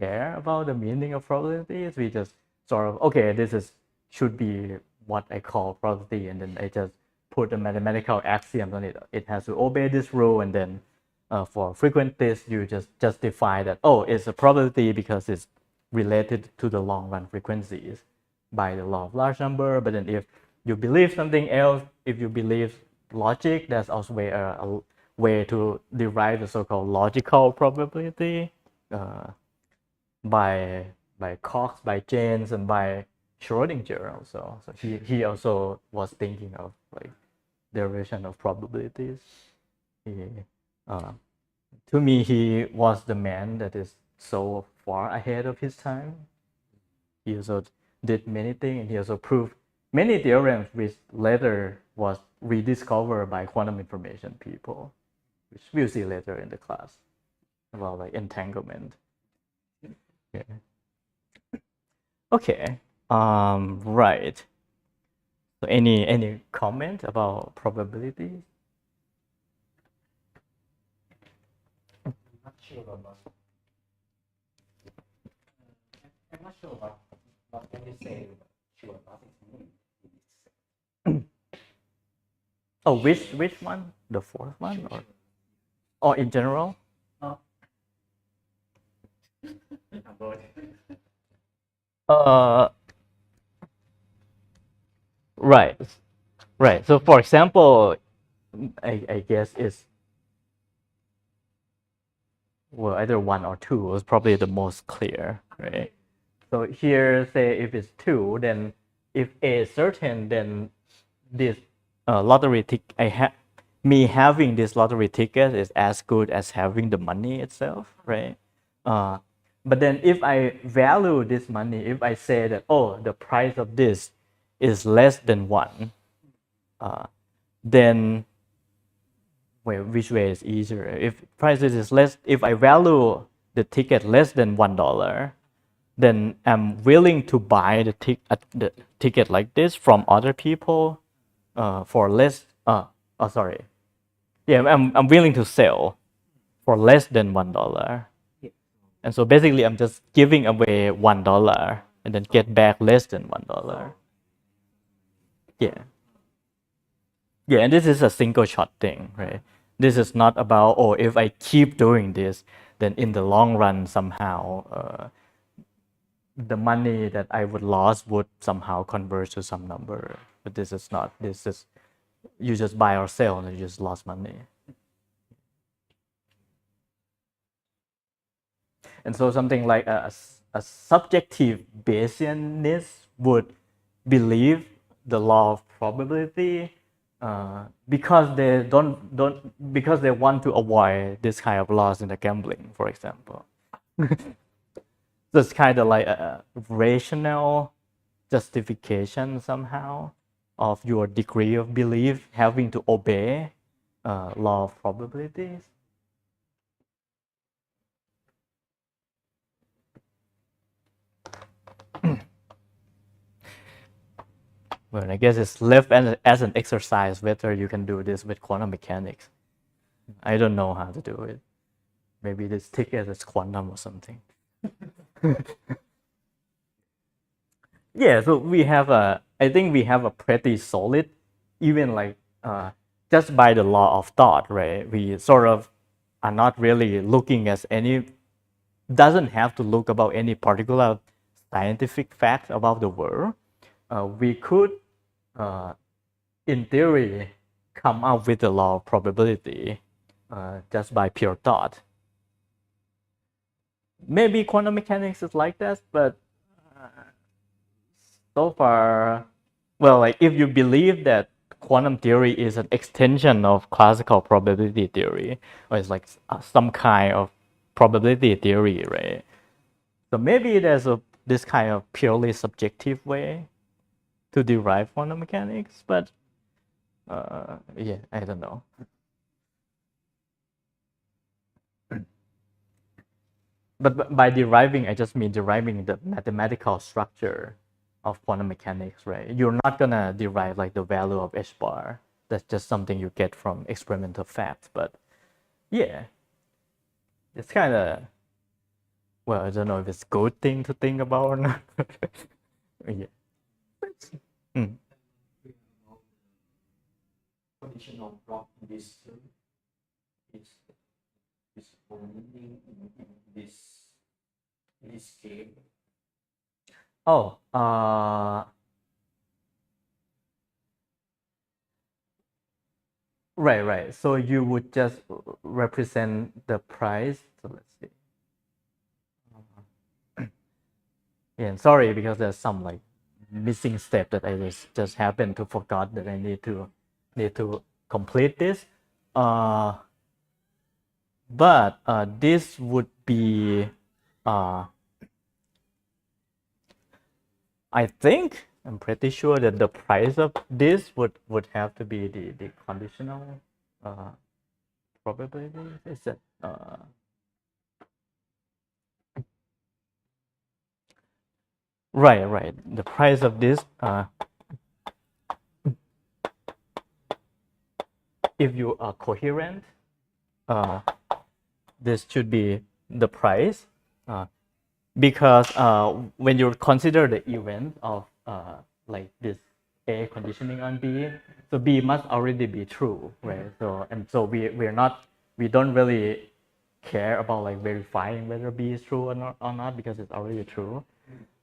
care about the meaning of probabilities. We just sort of, okay, this should be what I call probability, and then I just put a mathematical axiom on it. It has to obey this rule, and then for frequentists, you just justify that, oh, it's a probability because it's related to the long run frequencies by the law of large number. But then if you believe something else, if you believe logic, there's also a way to derive the so-called logical probability by by Cox, by Jaynes, and by Schrodinger also. So he also was thinking of like derivation of probabilities. He, uh, to me, he was the man that is so far ahead of his time. He also did many things, and he also proved many theorems which later was rediscovered by quantum information people, which we'll see later in the class about like entanglement. Yeah. Okay. Right. So any comment about probability? Not sure about. I'm not sure what when you say sure nothing mean. Oh, which one? The fourth one, or in general? Oh. Uh, right, right. So for example, I guess it's well either one or two is probably the most clear, right? So here, say if it's two, then if A is certain, then this lottery ticket me having this lottery ticket is as good as having the money itself, right? Uh, but then if I value this money, if I say that the price of this is less than one, then which way is easier? If prices is less, if I value the ticket less than $1, then I'm willing to buy the ticket like this from other people for less. Sorry. Yeah, I'm willing to sell for less than $1. And so basically, I'm just giving away $1 and then get back less than $1. Yeah. Yeah, and this is a single shot thing, right? This is not about, if I keep doing this, then in the long run, somehow the money that I would lose would somehow convert to some number. But this is not. This is, you just buy or sell and you just lost money. And so something like a subjective Bayesianist would believe the law of probability because they don't because they want to avoid this kind of loss in the gambling, for example. So it's kind of like a rational justification somehow of your degree of belief having to obey law of probabilities. Well, I guess it's left as an exercise whether you can do this with quantum mechanics. I don't know how to do it. Maybe this ticket is quantum or something. Yeah, so I think we have a pretty solid, even like just by the law of thought, right? We sort of are not really looking at doesn't have to look about any particular scientific fact about the world. We could, in theory, come up with the law of probability just by pure thought. Maybe quantum mechanics is like that, but so far, well, like if you believe that quantum theory is an extension of classical probability theory, or it's like some kind of probability theory, right? So maybe there's this kind of purely subjective way to derive quantum mechanics, but yeah, I don't know. But by deriving, I just mean deriving the mathematical structure of quantum mechanics, right? You're not gonna derive like the value of h bar. That's just something you get from experimental facts. But yeah, it's kind of, well, I don't know if it's a good thing to think about or not. Yeah. Mm. Conditional block in this is only in this game. Oh, right. So you would just represent the price. So let's see. Yeah, and sorry because there's some like missing step that I just happened to forgot that I need to complete this. Uh, but this would be uh, I think I'm pretty sure that the price of this would have to be the conditional uh, probability. Is that right? The price of this if you are coherent, uh, this should be the price because when you consider the event of like this A conditioning on B, so B must already be true, right? So we don't really care about like verifying whether B is true or not because it's already true.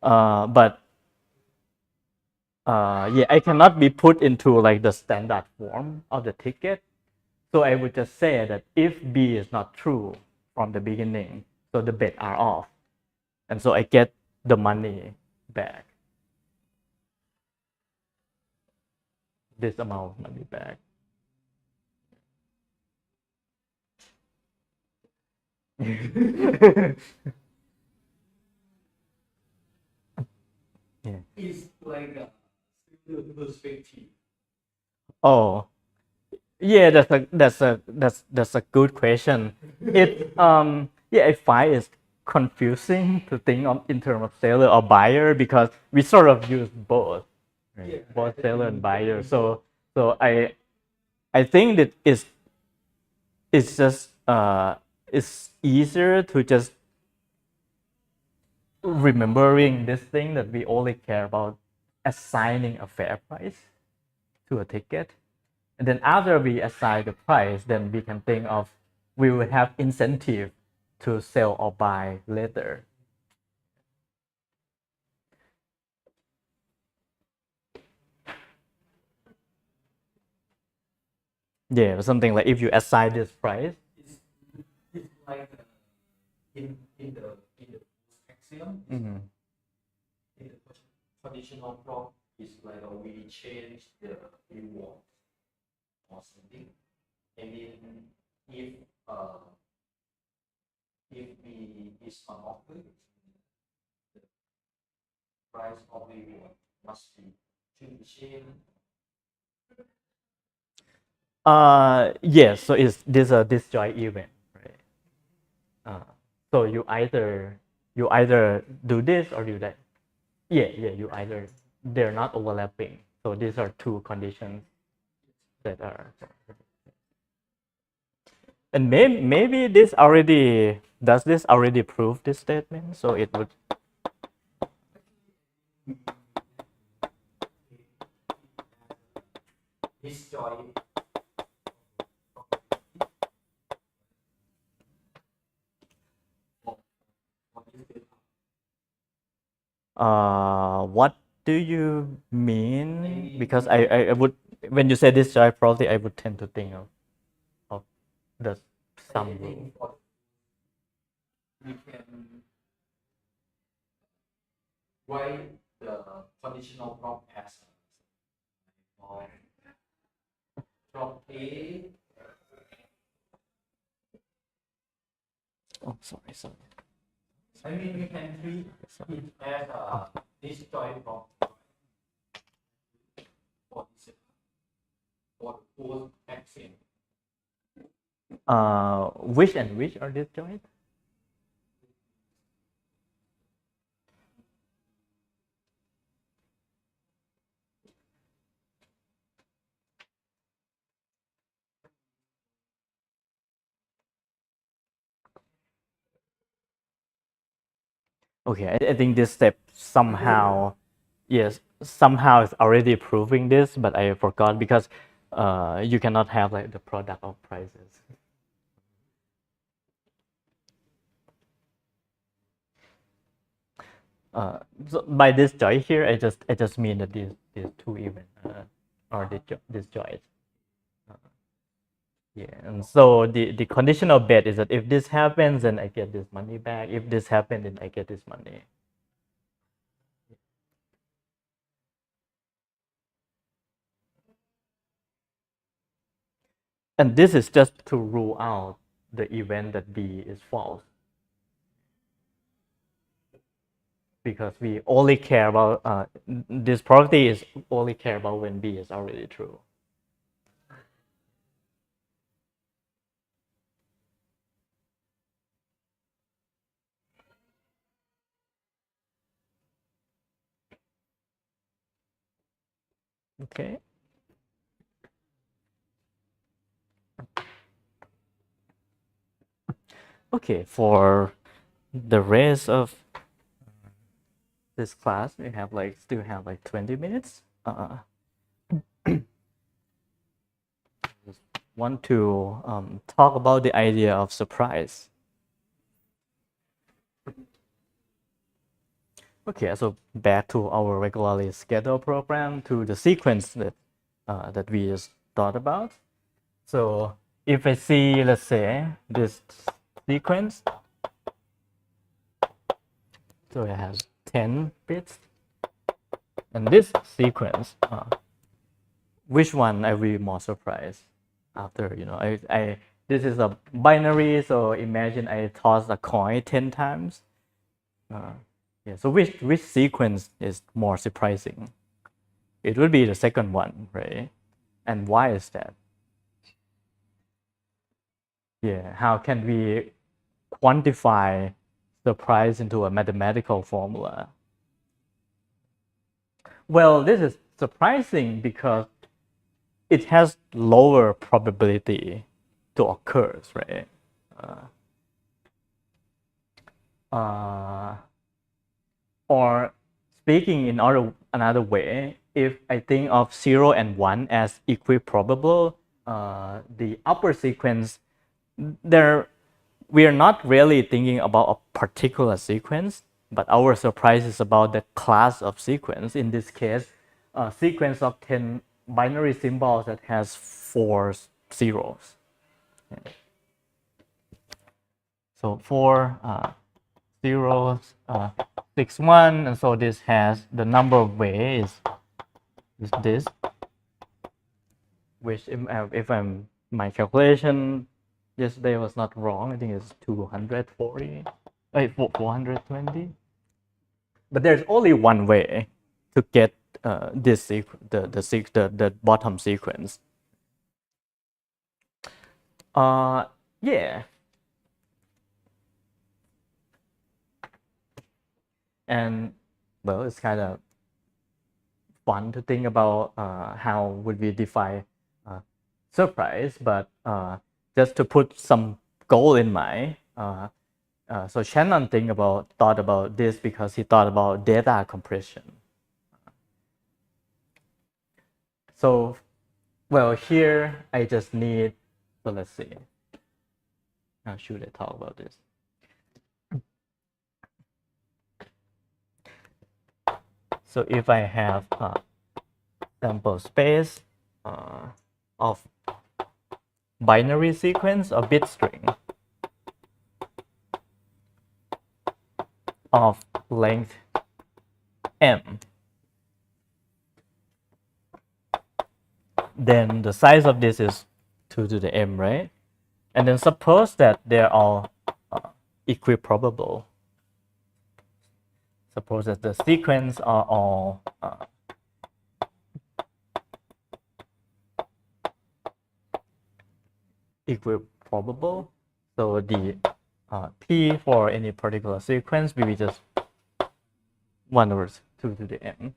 But yeah, I cannot be put into like the standard form of the ticket. So I would just say that if B is not true from the beginning, so the bet are off. And so I get the money back. This amount of money back. Yeah. It's like a perspective. Oh, yeah, that's a good question. It yeah, I find it's confusing to think of in terms of seller or buyer because we sort of use both, right? Yeah, Both seller and buyer. So I think that it's just it's easier to just remembering this thing that we only care about assigning a fair price to a ticket. And then after we assign the price, then we can think of we will have incentive to sell or buy later. Yeah, something like if you assign this price. It's like in the axiom. Mm-hmm. In the conditional prop is like we change the reward or something. And then uh if we is unoffered, the price of reward must be changed. Yes, so it's this a disjoint event, right? So you either do this or do that. Yeah, you either they're not overlapping. So these are two conditions that are. And maybe this already does this already prove this statement? So it would. Disjoint. What do you mean? Because I would when you say this, probably I would tend to think of the sum rule. We can write the conditional prop as prop A. Oh, sorry. I mean, we can treat it as a disjoint prop for the whole axiom. Which and which are disjoint? Okay, I think this step somehow, yes, somehow is already proving this, but I forgot because you cannot have like the product of prices. So by this joint here, I just mean that these two events are disjoint. Yeah, and so the conditional bet is that if this happens, then I get this money back. If this happens, then I get this money. And this is just to rule out the event that B is false. Because we only care about, this property is only care about when B is already true. Okay. Okay, for the rest of this class, we have like still have like 20 minutes. Just want to talk about the idea of surprise. Okay, so back to our regularly scheduled program, to the sequence that that we just thought about. So if I see, let's say, this sequence, so it has 10 bits, and this sequence, which one I will be more surprised after, you know, I this is a binary, so imagine I toss a coin 10 times. Yeah, so which sequence is more surprising? It would be the second one, right? And why is that? Yeah, how can we quantify surprise into a mathematical formula? Well, this is surprising because it has lower probability to occur, right? Or speaking in another way, if I think of 0 and 1 as equiprobable, the upper sequence, we are not really thinking about a particular sequence, but our surprise is about the class of sequence. In this case, a sequence of 10 binary symbols that has 4 zeros. Okay. So 4 zeros, 6, 1, and so this has the number of ways is this, which if I'm my calculation yesterday was not wrong, I think it's 240, 420. But there's only one way to get this the bottom sequence. Yeah. And well, it's kind of fun to think about how would we define surprise, but just to put some goal in mind. So Shannon thought about this because he thought about data compression. So, well, here I just need, so let's see. How should I talk about this? So if I have a sample space of binary sequence or bit string of length m, then the size of this is 2 to the m, right? And then suppose that they're all equiprobable. Suppose that the sequence are all equiprobable. So the p for any particular sequence will be just 1 over 2 to the m.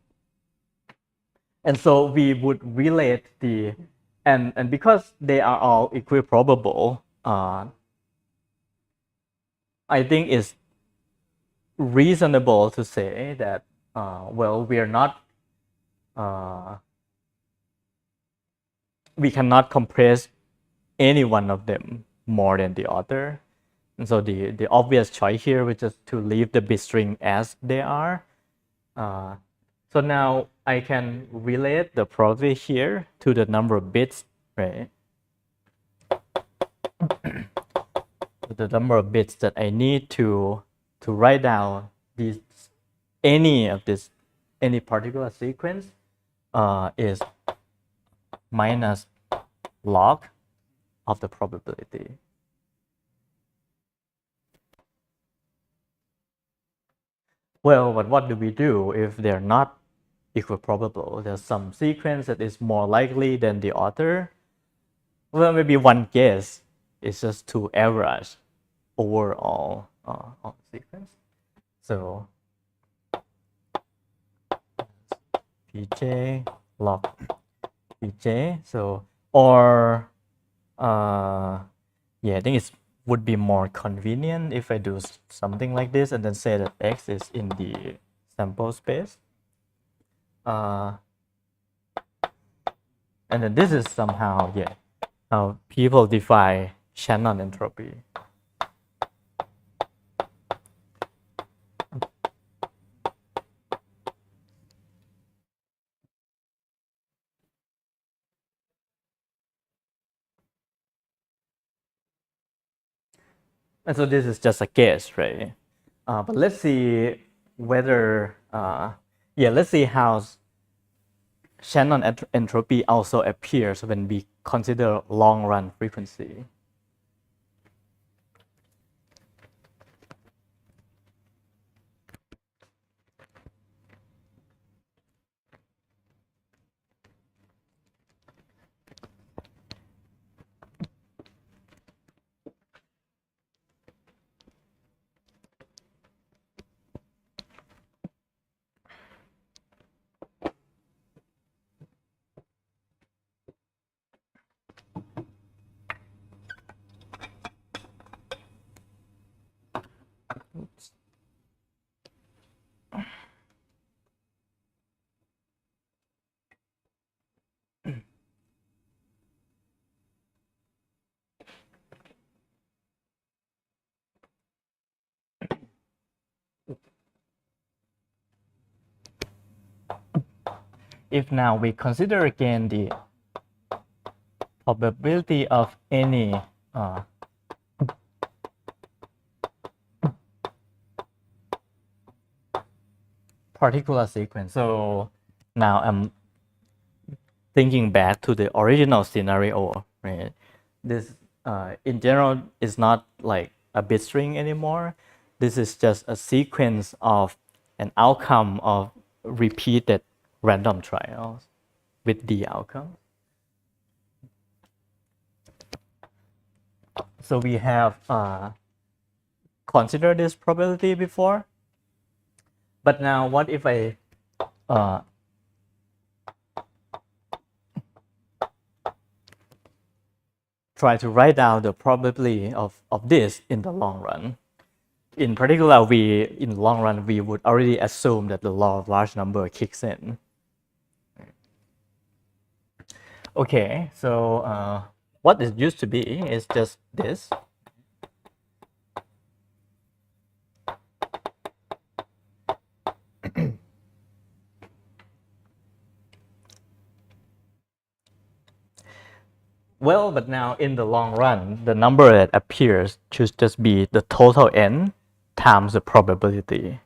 And so we would relate the, and because they are all equiprobable, I think it's reasonable to say that, well, we are not, we cannot compress any one of them more than the other. And so the obvious choice here was just to leave the bit string as they are. So now I can relate the probability here to the number of bits, right? The number of bits that I need to write down these any particular sequence is minus log of the probability. Well, but what do we do if they're not equiprobable? There's some sequence that is more likely than the other. Well, maybe one guess is just to average overall all sequence. So pj log pj. So or yeah, I think it would be more convenient if I do something like this and then say that x is in the sample space. And then this is somehow, yeah, how people define Shannon entropy. And so this is just a guess, right? But let's see whether, yeah, let's see how Shannon entropy also appears when we consider long run frequency. Oops. If now we consider again the probability of any particular sequence. So now I'm thinking back to the original scenario, right? This in general is not like a bit string anymore. This is just a sequence of an outcome of repeated random trials with the outcome. So we have considered this probability before, but now what if I try to write down the probability of this in the long run? In particular, in the long run, we would already assume that the law of large number kicks in. Okay, so what it used to be is just this. Well, but now in the long run, the number that appears should just be the total n times the probability.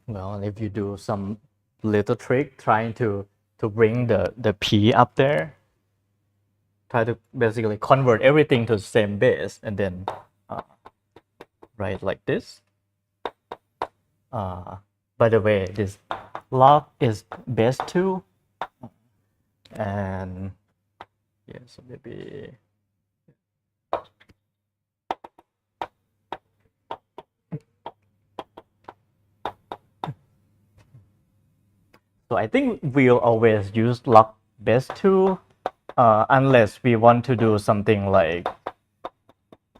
Well, if you do some little trick trying to bring the p up there, try to basically convert everything to the same base and then write like this. By the way, this log is base 2, and yeah, so maybe so I think we'll always use log base 2 unless we want to do something like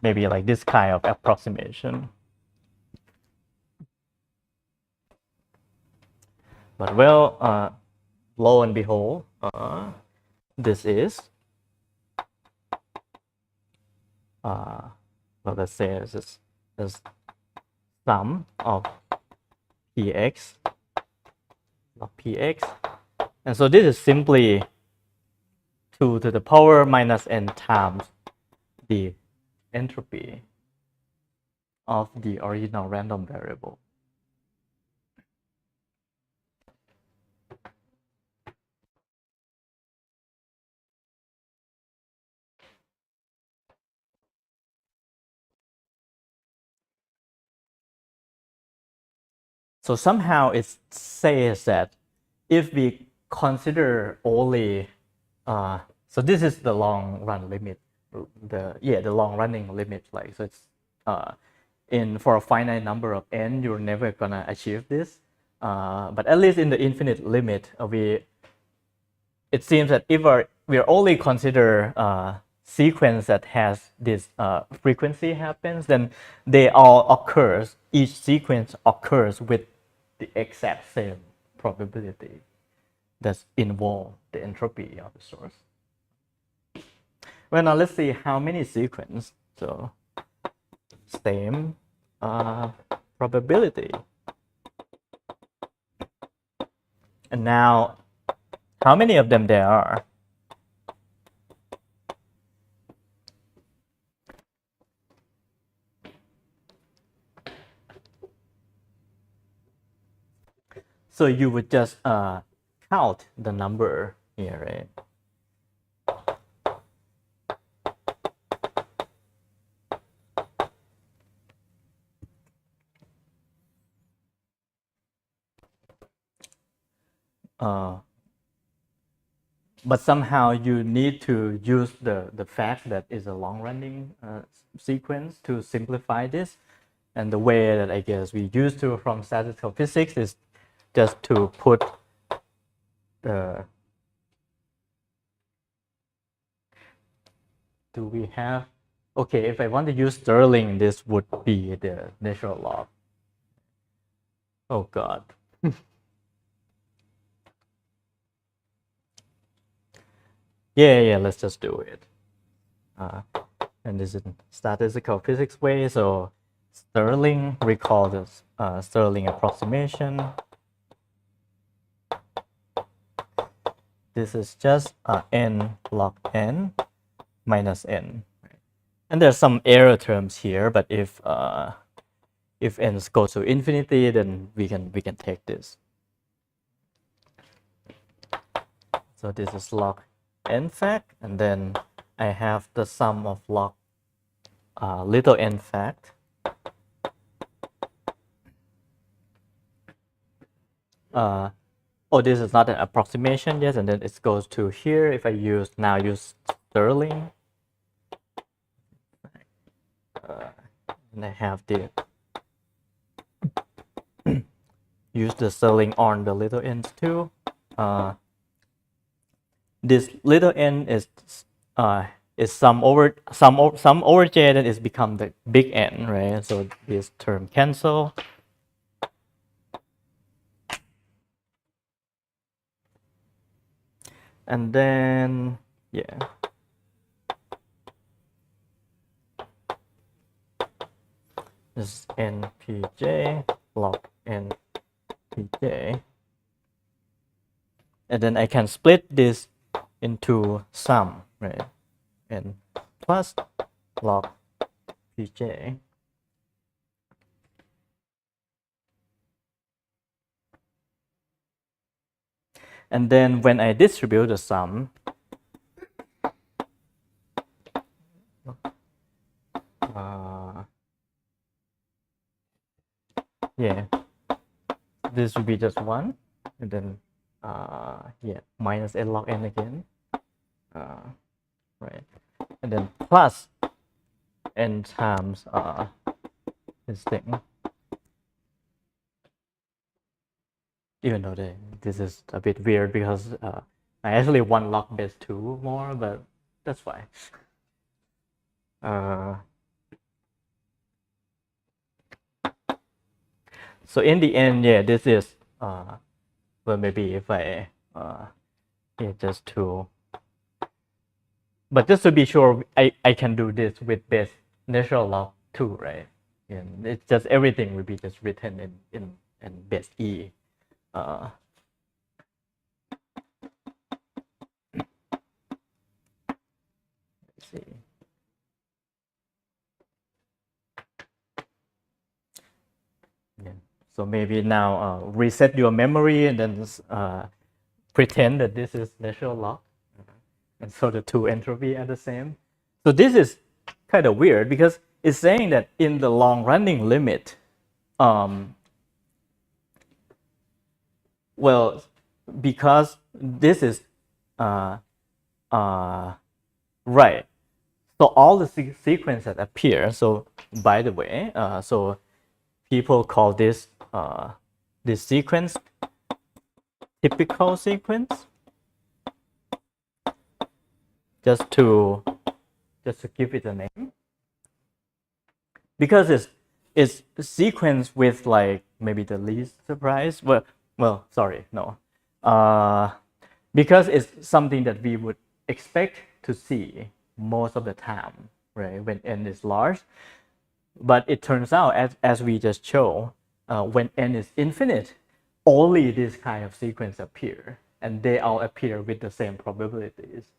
maybe like this kind of approximation. But well, lo and behold, this is well, let's say this is sum of px log px, and so this is simply 2 to the power minus n times the entropy of the original random variable. So somehow it says that if we consider only, so this is the long run limit, the long running limit. Like, so it's for a finite number of n, you're never gonna achieve this. But at least in the infinite limit, it seems that if we only consider sequence that has this frequency happens, then they all occurs. Each sequence occurs with the exact same probability that's involved the entropy of the source. Well, now let's see how many sequence. So same probability. And now, how many of them there are? So you would just count the number here, right? But somehow you need to use the fact that it's a long-running sequence to simplify this. And the way that I guess we used to from statistical physics is just to put the, do we have, okay, if I want to use Stirling, this would be the natural log. Oh God. Yeah, let's just do it. And this is statistical physics way, so Stirling, recall this Stirling approximation. This is just n log n minus n. And there's some error terms here, but if n goes to infinity, then we can take this. So this is log n fact, and then I have the sum of log little n fact. Oh, this is not an approximation yet, and then it goes to here. If I use Stirling, and I have the use the Stirling on the little n's too. This little n is sum over j, then it's become the big N, right? So this term cancel. And then, yeah. This is npj log npj. And then I can split this into sum, right? And plus log pj. And then when I distribute the sum, yeah, this would be just 1, and then yeah, minus n log n again, right? And then plus n times this thing. Even though this is a bit weird because I actually want log base 2 more, but that's fine. So in the end, yeah, this is well, maybe if I yeah, just to, but just to be sure, I can do this with base natural log 2, right? And it's just everything will be just written in base e. Let's see. So maybe now reset your memory and then pretend that this is natural log. And so the two entropy are the same. So this is kind of weird because it's saying that in the long running limit, well, because this is right. So all the sequences that appear. So by the way, so people call this this sequence typical sequence. Just to give it a name, because it's a sequence with like maybe the least surprise. Well, sorry, no, because it's something that we would expect to see most of the time, right? When n is large, but it turns out as we just show, when n is infinite, only this kind of sequence appear, and they all appear with the same probabilities.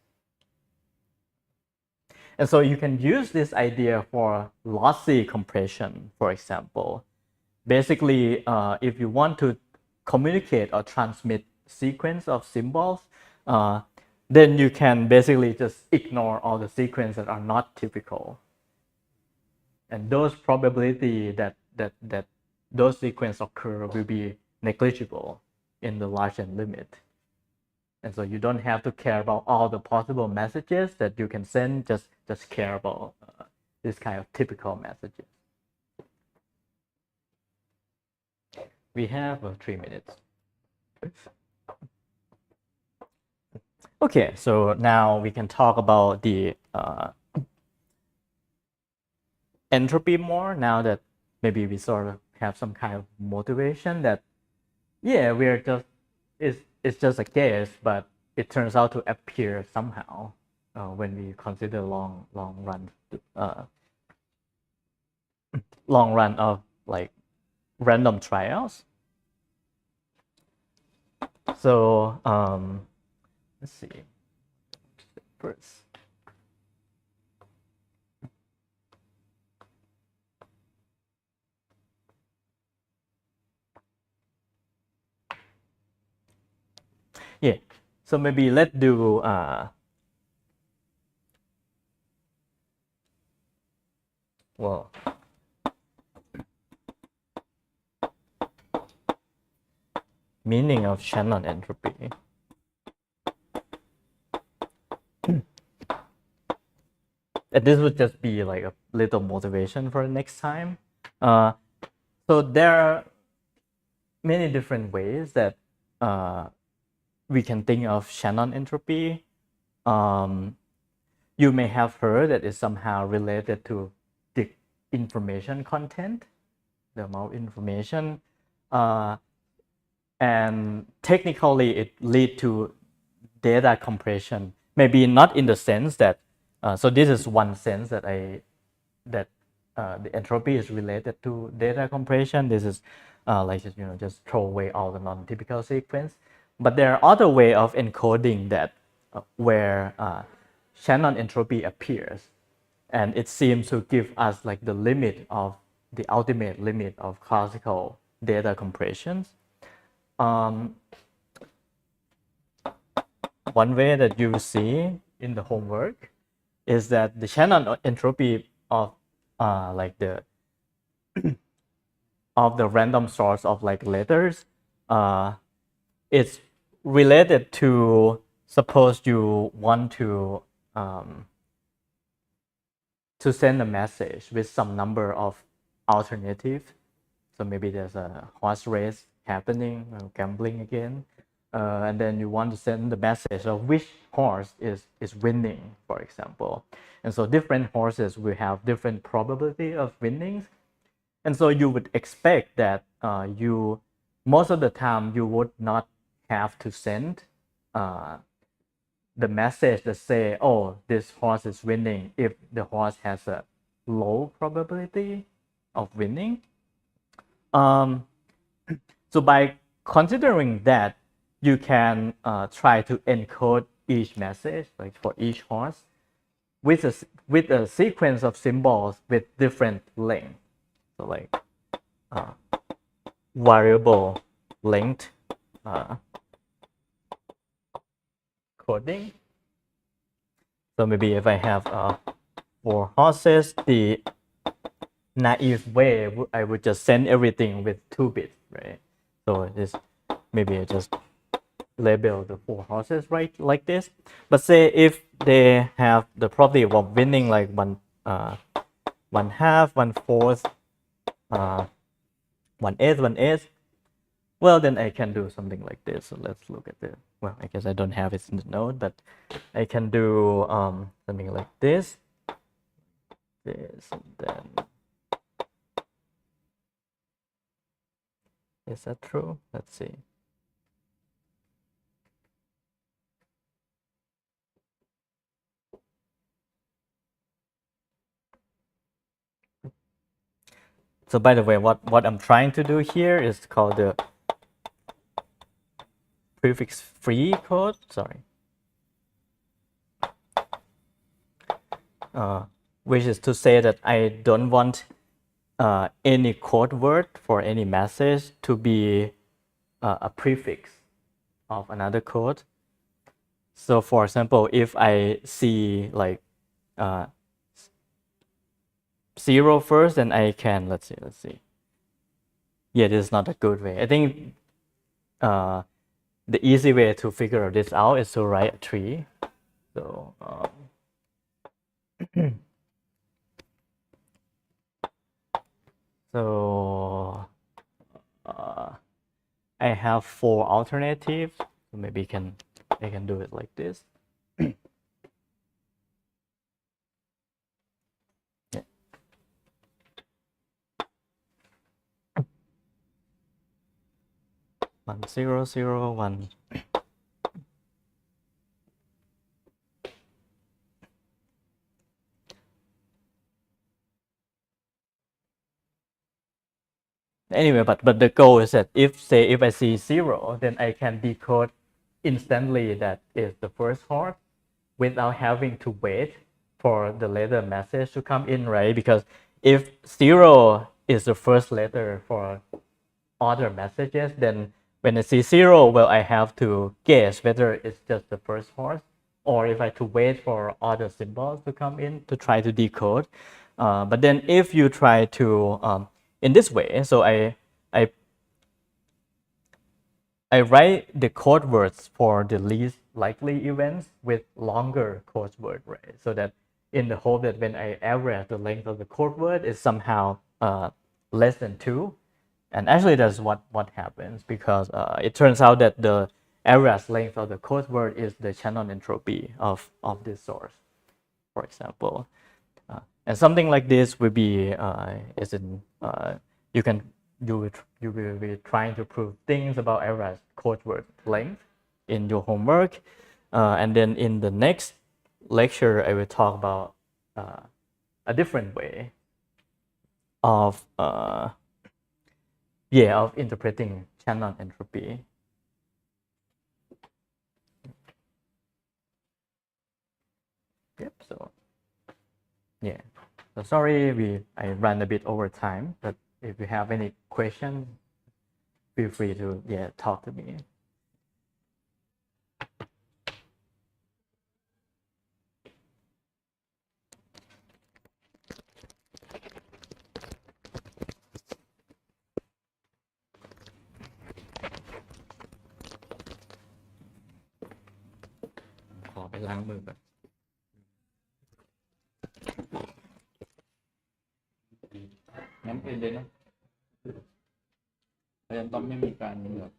And so you can use this idea for lossy compression, for example. Basically, if you want to communicate or transmit sequence of symbols, then you can basically just ignore all the sequences that are not typical. And those probability that those sequences occur will be negligible in the large n limit. And so you don't have to care about all the possible messages that you can send, just care about this kind of typical messages. We have 3 minutes. Okay, so now we can talk about the entropy more, now that maybe we sort of have some kind of motivation that, yeah, we're just, it's just a guess, but it turns out to appear somehow when we consider long run of like random trials. So let's see first. Yeah, so maybe let's do well, meaning of Shannon entropy. And this would just be like a little motivation for the next time. So there are many different ways that we can think of Shannon entropy. You may have heard that it's somehow related to the information content, the amount of information, and technically it leads to data compression. Maybe not in the sense that, so this is one sense that the entropy is related to data compression. This is like just throw away all the non-typical sequence. But there are other way of encoding that where Shannon entropy appears, and it seems to give us like the limit of the ultimate limit of classical data compressions. One way that you see in the homework is that the Shannon entropy of like the of the random source of like letters, it's related to, suppose you want to send a message with some number of alternatives. So maybe there's a horse race happening, gambling again, and then you want to send the message of which horse is winning, for example. And so different horses will have different probability of winnings. And so you would expect that most of the time you would not have to send the message that say, oh, this horse is winning, if the horse has a low probability of winning. So by considering that, you can try to encode each message, like for each horse, with a sequence of symbols with different length. So like variable length coding. So maybe if I have 4 horses, the naive way I would just send everything with 2 bits, right? So this maybe I just label the 4 horses right like this. But say if they have the probability of winning like 1/2, 1/4, 1/8, well, then I can do something like this. So let's look at the, well, I guess I don't have it in the node, but I can do something like this, and then, is that true? Let's see. So by the way, what I'm trying to do here is called the prefix free code. Sorry. Which is to say that I don't want any code word for any message to be a prefix of another code. So for example, if I see like 0 first, then I can, let's see. Yeah, this is not a good way. I think the easy way to figure this out is to write a tree. So so I have 4 alternatives. So maybe I can do it like this. Yeah. 1 0 0 1. Anyway, but the goal is that if I see 0, then I can decode instantly that is the first horse without having to wait for the later message to come in, right? Because if 0 is the first letter for other messages, then when I see 0, well, I have to guess whether it's just the first horse or if I have to wait for other symbols to come in to try to decode. But then if you try to in this way, so I write the code words for the least likely events with longer code word, right? So that in the hope that when I average the length of the code word is somehow less than 2. And actually that's what happens, because it turns out that the average length of the code word is the channel entropy of this source, for example. And something like this will be you will be trying to prove things about average code word length in your homework, and then in the next lecture I will talk about a different way of of interpreting channel entropy. Yep. So yeah. So sorry I ran a bit over time, but if you have any questions, feel free to talk to me.ขอไปล้างมือก่อนงั้นเป็นเลยเนาะเพราะฉะนั้นต้องไม่มีการแบบ